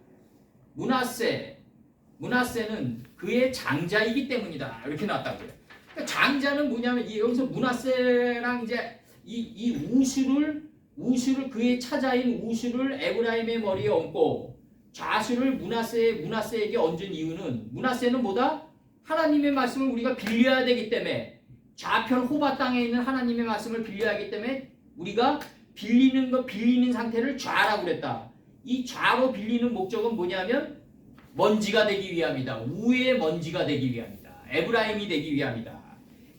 므낫세는 그의 장자이기 때문이다 이렇게 나왔다고요. 그러니까 장자는 뭐냐면 여기서 므낫세랑 이제 이 우수를 그의 차자인 우수를 에브라임의 머리에 얹고 좌수를 므낫세에게 얹은 이유는 므낫세는 뭐다? 하나님의 말씀을 우리가 빌려야 되기 때문에 좌편 호바 땅에 있는 하나님의 말씀을 빌려야 하기 때문에 우리가 빌리는 상태를 좌라고 그랬다. 이 좌로 빌리는 목적은 뭐냐면 먼지가 되기 위함이다. 우의 먼지가 되기 위함이다. 에브라임이 되기 위함이다.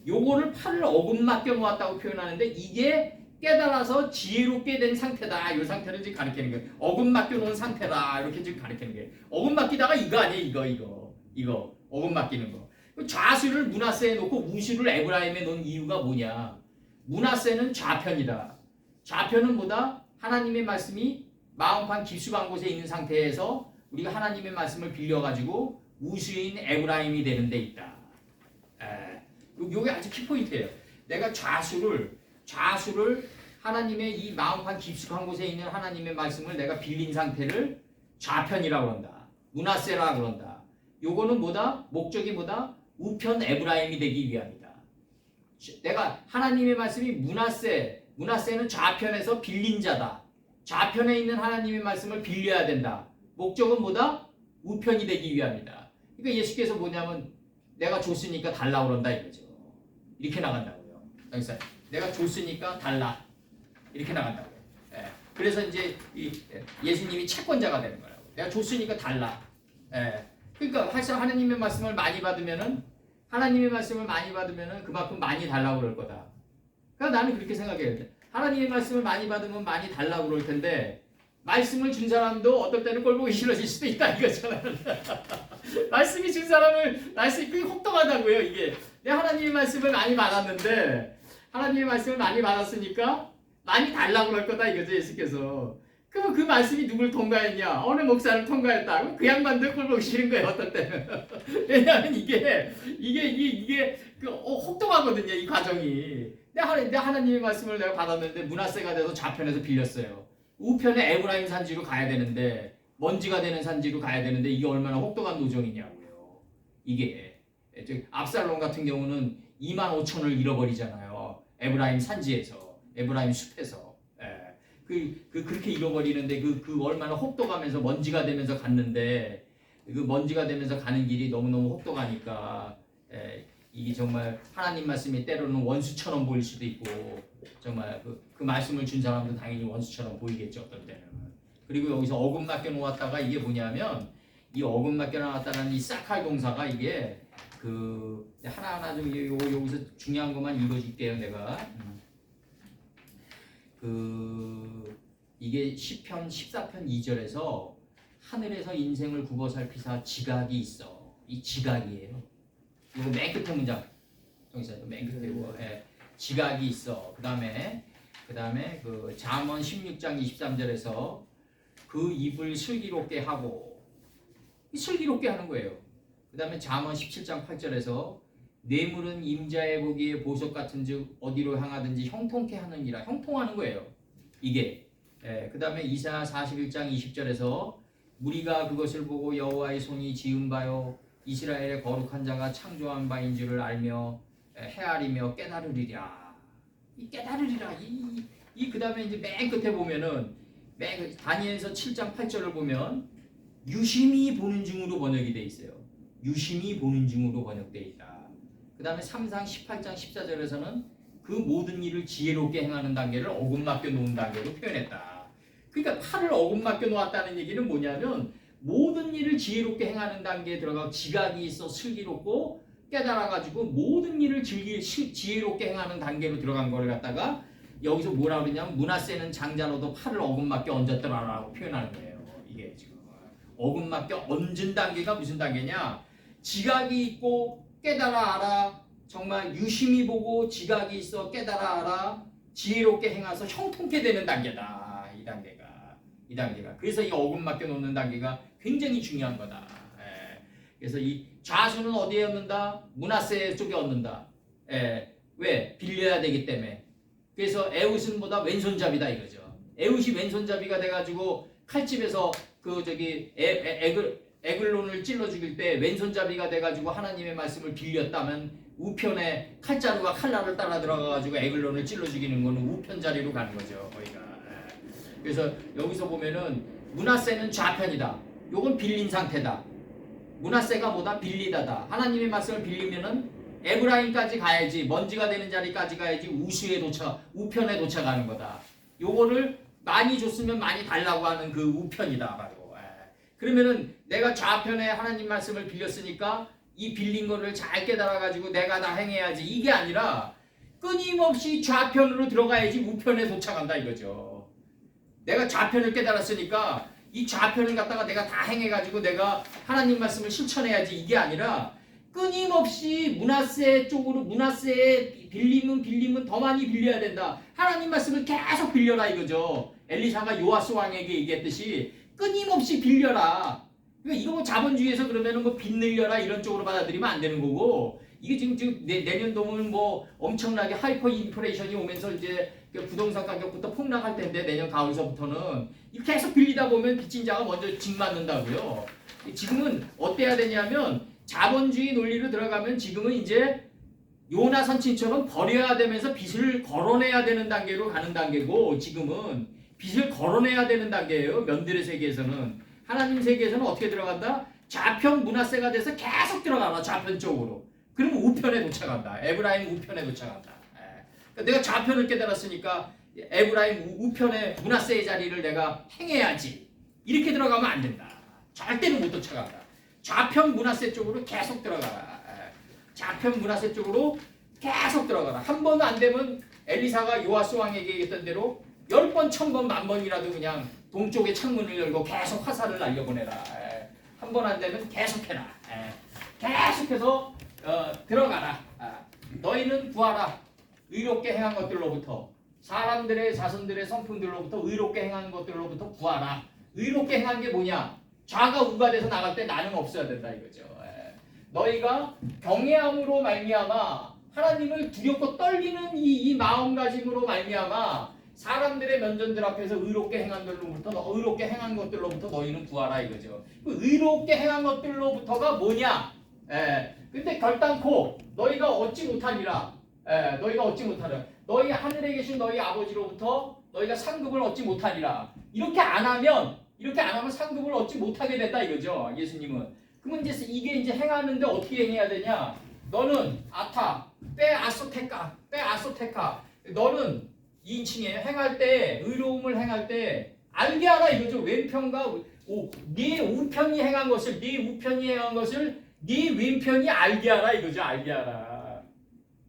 요거를 팔을 어금맞겨 놓았다고 표현하는데 이게 깨달아서 지혜롭게 된 상태다. 이 상태를 지금 가리키는 거예요. 어금맞겨 놓은 상태다. 이렇게 지금 가리키는 거예요. 어금맞기다가 이거 아니에요. 이거 어금맞기는 거. 좌수를 므낫세에 놓고 우수를 에브라임에 놓은 이유가 뭐냐? 므낫세는 좌편이다. 좌편은 뭐다? 하나님의 말씀이 마음판 깊숙한 곳에 있는 상태에서 우리가 하나님의 말씀을 빌려가지고 우수인 에브라임이 되는 데 있다. 요게 아주 키포인트예요. 내가 좌수를 하나님의 이 마음판 깊숙한 곳에 있는 하나님의 말씀을 내가 빌린 상태를 좌편이라고 그런다. 므낫세라고 그런다. 요거는 뭐다? 목적이 뭐다? 우편 에브라임이 되기 위함이다. 내가 하나님의 말씀이 므낫세는 좌편에서 빌린 자다. 좌편에 있는 하나님의 말씀을 빌려야 된다. 목적은 뭐다? 우편이 되기 위함이다. 그러니까 예수께서 뭐냐면 내가 줬으니까 달라 그런다 이거죠. 이렇게 나간다고요. 그래서 내가 줬으니까 달라 이렇게 나간다고요. 그래서 이제 예수님이 채권자가 되는 거라고. 내가 줬으니까 달라. 그러니까 하나님의 말씀을 많이 받으면은 그만큼 많이 달라고 그럴 거다. 그러니까 나는 그렇게 생각해요. 하나님의 말씀을 많이 받으면 많이 달라고 그럴 텐데 말씀을 준 사람도 어떨 때는 꼴보기 싫어질 수도 있다 이거잖아요. 말씀이 준 사람을 그게 혹독하다고요. 이게 내가 하나님의 말씀을 많이 받았는데 하나님의 말씀을 많이 받았으니까 많이 달라고 그럴 거다 이거죠. 예수께서. 그럼 그 말씀이 누굴 통과했냐? 어느 목사를 통과했다. 그럼 그 양반들 꼴보기 싫은 거예요. 어떨 때는. 왜냐하면 이게 혹독하거든요. 이 과정이. 내가 하나님의 말씀을 내가 받았는데 므낫세가 돼서 좌편에서 빌렸어요. 우편에 에브라임 산지로 가야 되는데 먼지가 되는 산지로 가야 되는데 이게 얼마나 혹독한 노정이냐고요. 이게 압살롬 같은 경우는 25,000을 잃어버리잖아요. 에브라임 산지에서, 에브라임 숲에서. 그렇게 잃어버리는데 그 얼마나 혹독하면서 먼지가 되면서 갔는데 그 먼지가 되면서 가는 길이 너무너무 혹독하니까 이게 정말 하나님 말씀이 때로는 원수처럼 보일 수도 있고 정말 그 말씀을 준 사람도 당연히 원수처럼 보이겠죠. 어떤 때는. 그리고 여기서 어금 맡겨 놓았다가 이게 뭐냐면 이 어금 맡겨 놓았다는 이 사칼 동사가 이게 하나하나 좀 여기서 중요한 것만 읽어줄게요. 내가 이게 시편 14편 2절에서 하늘에서 인생을 굽어 살피사 지각이 있어. 이 지각이에요. 이거 맨 끝에 문장. 정리사님 맨 끝에 지각이 있어. 그다음에 그 잠언 16장 23절에서 그 입을 슬기롭게 하고 슬기롭게 하는 거예요. 그다음에 잠언 17장 8절에서 뇌물은 임자의 보기에 보석 같은즉 어디로 향하든지 형통케 하느니라. 형통하는 거예요. 이게. 그다음에 이사야 41장 20절에서 무리가 그것을 보고 여호와의 손이 지은 바요 이스라엘의 거룩한 자가 창조한 바인 줄을 알며 헤아리며 깨달으리라. 이 깨달으리라. 이 그다음에 이제 맨 끝에 보면은 다니엘서 7장 8절을 보면 유심히 보는 중으로 번역이 돼 있어요. 유심히 보는 중으로 번역돼 있다. 그다음에 3상 18장 14절에서는 그 모든 일을 지혜롭게 행하는 단계를 어금 맡겨 놓은 단계로 표현했다. 그러니까 팔을 어금 맡겨 놓았다는 얘기는 뭐냐면 모든 일을 지혜롭게 행하는 단계에 들어가고 지각이 있어 슬기롭고 깨달아가지고 모든 일을 지혜롭게 행하는 단계로 들어간 거를 갖다가 여기서 뭐라 그러냐면 므낫세는 장자로도 팔을 어금 맡겨 얹었더라라고 표현하는 거예요. 이게 지금 어금 맡겨 얹은 단계가 무슨 단계냐? 지각이 있고 깨달아 알아. 정말 유심히 보고 지각이 있어 깨달아 알아. 지혜롭게 행해서 형통케 되는 단계다. 이 단계가. 그래서 이 어금 맡겨 놓는 단계가 굉장히 중요한 거다. 그래서 이 좌수는 어디에 얻는다? 므낫세 쪽에 얻는다. 왜? 빌려야 되기 때문에. 그래서 에웃은 뭐다? 왼손잡이다 이거죠. 에웃이 왼손잡이가 돼가지고 칼집에서 에글론을 찔러 죽일 때 왼손잡이가 돼가지고 하나님의 말씀을 빌렸다면 우편에 칼자루가 칼날을 따라 들어가가지고 에글론을 찔러 죽이는 거는 우편 자리로 가는 거죠. 거기가. 그래서 여기서 보면은 므낫세는 좌편이다. 요건 빌린 상태다. 므낫세가 뭐다? 빌리다다. 하나님의 말씀을 빌리면은 에브라임까지 가야지, 먼지가 되는 자리까지 가야지 우편에 도착하는 거다. 요거를 많이 줬으면 많이 달라고 하는 그 우편이다 바로. 그러면은 내가 좌편에 하나님 말씀을 빌렸으니까 이 빌린 거를 잘 깨달아가지고 내가 다 행해야지 이게 아니라 끊임없이 좌편으로 들어가야지 우편에 도착한다 이거죠. 내가 좌편을 깨달았으니까 이 좌편을 갖다가 내가 다 행해가지고 내가 하나님 말씀을 실천해야지 이게 아니라 끊임없이 므낫세 쪽으로 므낫세에 빌리면 더 많이 빌려야 된다. 하나님 말씀을 계속 빌려라 이거죠. 엘리사가 요아스 왕에게 얘기했듯이 끊임없이 빌려라. 그러니까 이거 뭐 자본주의에서 그러면은 뭐 빚 늘려라 이런 쪽으로 받아들이면 안 되는 거고 이게 지금 내년도면 뭐 엄청나게 하이퍼 인플레이션이 오면서 이제 그 부동산 가격부터 폭락할 텐데 내년 가을서부터는 이렇게 계속 빌리다 보면 빚진 자가 먼저 징 맞는다고요. 지금은 어때야 되냐면 자본주의 논리로 들어가면 지금은 이제 요나 선친처럼 버려야 되면서 빚을 걸어내야 되는 단계로 가는 단계고 지금은 빚을 걸어내야 되는 단계예요. 면들의 세계에서는. 하나님 세계에서는 어떻게 들어간다? 좌편 문화세가 돼서 계속 들어가라. 좌편 쪽으로. 그러면 우편에 도착한다. 에브라임 우편에 도착한다. 그러니까 내가 좌편을 깨달았으니까 에브라임 우편의 문화세의 자리를 내가 행해야지. 이렇게 들어가면 안 된다. 절대로 못 도착한다. 좌편 문화세 쪽으로 계속 들어가라. 좌편 문화세 쪽으로 계속 들어가라. 한 번 안 되면 엘리사가 요아스 왕에게 얘기했던 대로 10번, 1000번, 10,000번이라도 그냥 동쪽의 창문을 열고 계속 화살을 날려보내라. 한 번 안 되면 계속해라. 계속해서 들어가라. 너희는 구하라. 의롭게 행한 것들로부터 사람들의 자손들의 성품들로부터 의롭게 행한 것들로부터 구하라. 의롭게 행한 게 뭐냐? 좌가 우가 돼서 나갈 때 나는 없어야 된다 이거죠. 너희가 경외함으로 말미암아 하나님을 두렵고 떨리는 이 마음가짐으로 말미암아 사람들의 면전들 앞에서 의롭게 행한 것들로부터 너희는 구하라 이거죠. 그 의롭게 행한 것들로부터가 뭐냐? 근데 결단코 너희가 얻지 못하리라. 너희가 얻지 못하리라. 너희 하늘에 계신 너희 아버지로부터 너희가 상급을 얻지 못하리라. 이렇게 안 하면 상급을 얻지 못하게 된다 이거죠. 예수님은. 그러면 이제 이게 이제 행하는데 어떻게 행해야 되냐? 너는 아소테카. 너는 이인칭에 행할 때 의로움을 행할 때 알게 하라 이거죠. 왼편과 네 우편이 행한 것을 네 왼편이 알게 하라 이거죠. 알게 하라.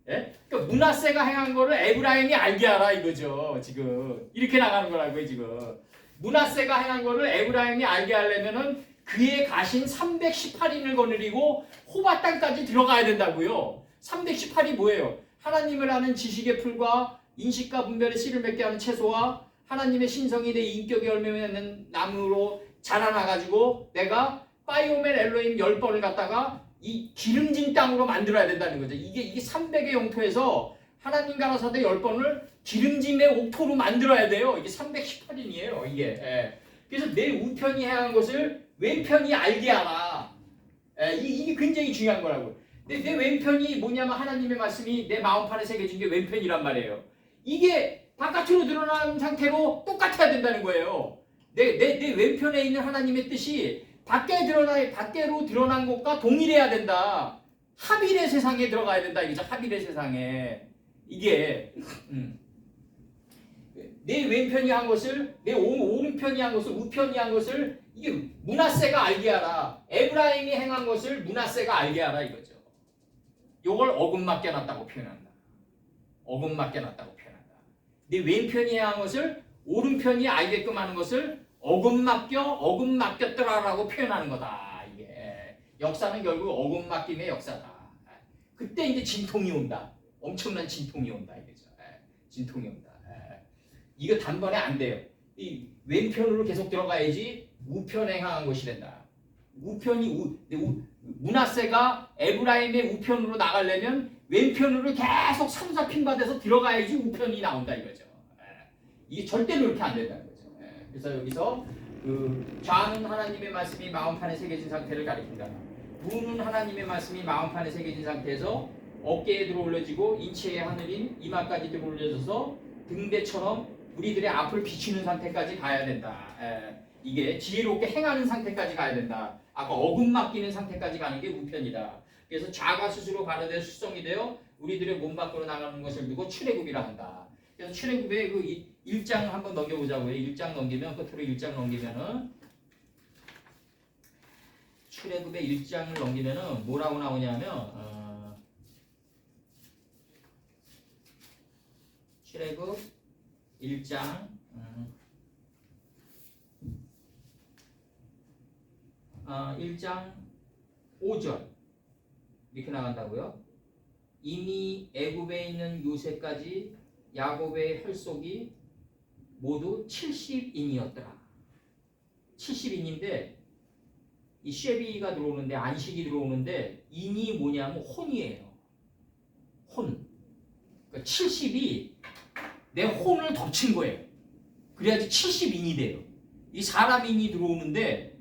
예? 그러니까 문하세가 행한 거를 에브라임이 알게 하라 이거죠. 지금 이렇게 나가는 거라고요. 지금 문하세가 행한 거를 에브라임이 알게 하려면은 그의 가신 318인을 거느리고 호바 땅까지 들어가야 된다고요. 318이 뭐예요? 하나님을 아는 지식의 풀과 인식과 분별의 씨를 맺게 하는 채소와 하나님의 신성이 내 인격의 열매 맺는 나무로 자라나가지고 내가 파이오멜 엘로힘 10번을 갖다가 이 기름진 땅으로 만들어야 된다는 거죠. 이게 300의 영토에서 하나님 가라사대 10번을 기름짐의 옥토로 만들어야 돼요. 이게 318인이에요. 이게. 그래서 내 우편이 행한 것을 왼편이 알게 하라. 이게 굉장히 중요한 거라고. 내 왼편이 뭐냐면 하나님의 말씀이 내 마음판에 새겨진 게 왼편이란 말이에요. 이게 바깥으로 드러난 상태로 똑같아야 된다는 거예요. 내 왼편에 있는 하나님의 뜻이 밖으로 드러난 것과 동일해야 된다. 합일의 세상에 들어가야 된다. 이거죠. 합일의 세상에. 이게 내 왼편이 한 것을 내 오른편이 한 것을 우편이 한 것을 이게 문하세가 알게 하라. 에브라임이 행한 것을 문하세가 알게 하라 이거죠. 요걸 어긋맞게 놨다고 표현한다. 어긋맞게 놨다고 표현한다. 내 왼편이 행한 것을 오른편이 알게끔 하는 것을 어긋맞겼더라라고 표현하는 거다. 이게 역사는 결국 어긋맞김의 역사다. 그때 이제 진통이 온다. 엄청난 진통이 온다 이거죠. 진통이 온다. 이거 단번에 안 돼요. 이 왼편으로 계속 들어가야지 우편에 향한 것이 된다. 문하세가 에브라임의 우편으로 나가려면 왼편으로 계속 3-4핀 받아서 들어가야지 우편이 나온다 이거죠. 이게 절대로 이렇게 안 된다는 거죠. 그래서 여기서 그 좌는 하나님의 말씀이 마음판에 새겨진 상태를 가리킨다. 우는 하나님의 말씀이 마음판에 새겨진 상태에서 어깨에 들어올려지고 인체의 하늘인 이마까지 들어올려져서 등대처럼 우리들의 앞을 비추는 상태까지 가야 된다. 이게 지혜롭게 행하는 상태까지 가야 된다. 아까 어긋맞기는 상태까지 가는 게 우편이다. 그래서 좌가 스스로 바르되 수성이 되어 우리들의 몸 밖으로 나가는 것을 두고 출애굽이라 한다. 그래서 출애굽의 그 1장 한번 넘겨보자고요. 1장 넘기면 끝으로 1장 넘기면은 출애굽의 1장을 넘기면은 뭐라고 나오냐면 출애굽 1장 1장 5절 이렇게 나간다고요. 이미 애굽에 있는 요새까지 야곱의 혈속이 모두 70인이었더라. 70인인데 이 쉐비가 들어오는데 안식이 들어오는데 인이 뭐냐면 혼이에요. 혼. 그러니까 70이 내 혼을 덮친 거예요. 그래야지 70인이 돼요. 이 사람인이 들어오는데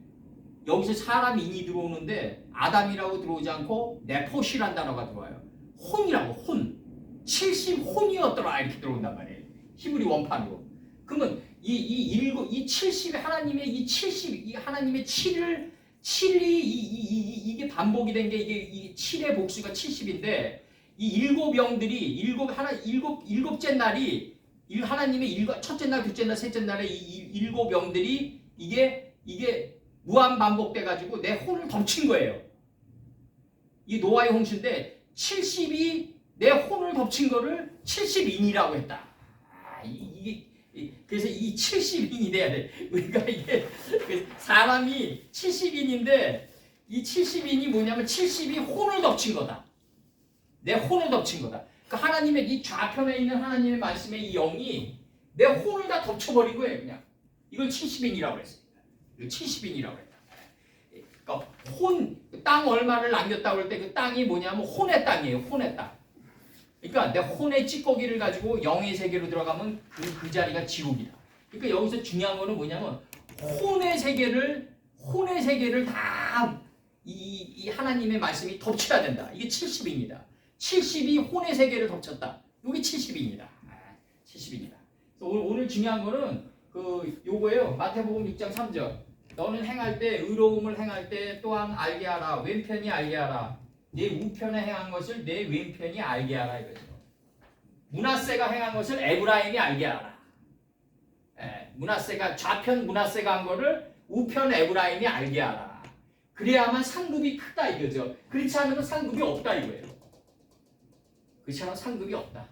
여기서 사람인이 들어오는데 아담이라고 들어오지 않고 네포시란 단어가 들어와요. 혼이라고 혼. 70혼이었더라 이렇게 들어온단 말이에요. 히브리 원판으로. 그러면 이 70이 하나님의 이 70, 이 하나님의 7을 7이 이게 반복이 된 게 이게 이 7의 복수가 70인데 이 일곱 영들이 일곱째 날이 하나님의 첫째 날, 둘째 날, 셋째 날에 이 일곱 영들이 이게 무한 반복돼 가지고 내 혼을 덮친 거예요. 이 노아의 홍수인데 70이 내 혼을 덮친 거를 70인이라고 했다. 그래서 이 70인이 돼야 돼. 우리가 이게 사람이 70인인데 이 70인이 뭐냐면 70이 혼을 덮친 거다. 내 혼을 덮친 거다. 그러니까 하나님의 이 좌편에 있는 하나님의 말씀의 이 영이 내 혼을 다 덮쳐버린 거예요. 그냥 이걸 70인이라고 했습니다. 이걸 70인이라고 했다. 그러니까 땅 얼마를 남겼다고 할 때 그 땅이 뭐냐면 혼의 땅이에요. 혼의 땅. 그러니까 내 혼의 찌꺼기를 가지고 영의 세계로 들어가면 그 자리가 지옥이다. 그러니까 여기서 중요한 거는 뭐냐면 혼의 세계를 다 이 하나님의 말씀이 덮쳐야 된다. 이게 70입니다. 70이 혼의 세계를 덮쳤다. 이게 70입니다. 70입니다. 오늘 중요한 거는 요거예요. 마태복음 6장 3절. 너는 행할 때 의로움을 행할 때 또한 알게 하라. 왼편이 알게 하라. 내 우편에 행한 것을 내 왼편이 알게 하라 이거죠. 므낫세가 행한 것을 에브라임이 알게 하라. 좌편 므낫세가 한 거를 우편 에브라임이 알게 하라. 그래야만 상급이 크다 이거죠. 그렇지 않으면 상급이 없다 이거예요. 그렇지 않으면 상급이 없다.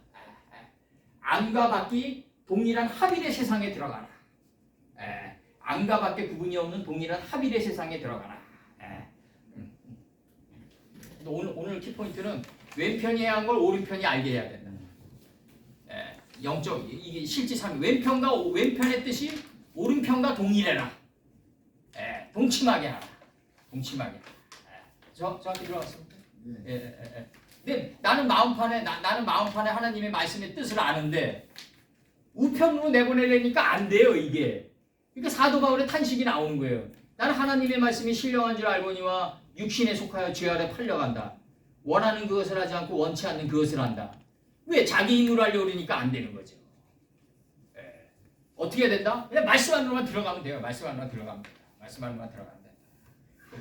암과 밖이 동일한 합일의 세상에 들어가라. 암과 밖에 구분이 없는 동일한 합일의 세상에 들어가라. 오늘 키포인트는 왼편이 해야 한 걸 오른편이 알게 해야 된다. 영적 이게 실제 삶 왼편의 뜻이 오른편과 동일해라. 동침하게 하라. 동침하게. 저한테 들어갔습니다. 근데 나는 마음판에 하나님의 말씀의 뜻을 아는데 우편으로 내보내려니까 안 돼요 이게. 그러니까 사도 바울의 탄식이 나오는 거예요. 나는 하나님의 말씀이 신령한 줄 알거니와 육신에 속하여 죄 아래 팔려간다. 원하는 그것을 하지 않고 원치 않는 그것을 한다. 왜? 자기 힘으로 하려고 그러니까 안 되는 거죠. 어떻게 해야 된다? 그냥 말씀 안으로만 들어가면 돼요. 말씀 안으로만 들어가면 된다. 말씀 안으로만 들어가면 된다.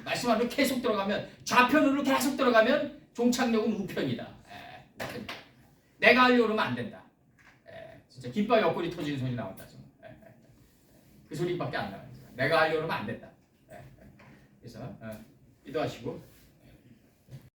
말씀 안으로 계속 들어가면 좌편으로 계속 들어가면 종착역은 우편이다. 내가 하려고 그러면 안 된다. 진짜 깃발 옆구리 터지는 소리 나온다. 그 소리밖에 안 나와요. 내가 하려고 그러면 안 된다. 그래서 기도하시고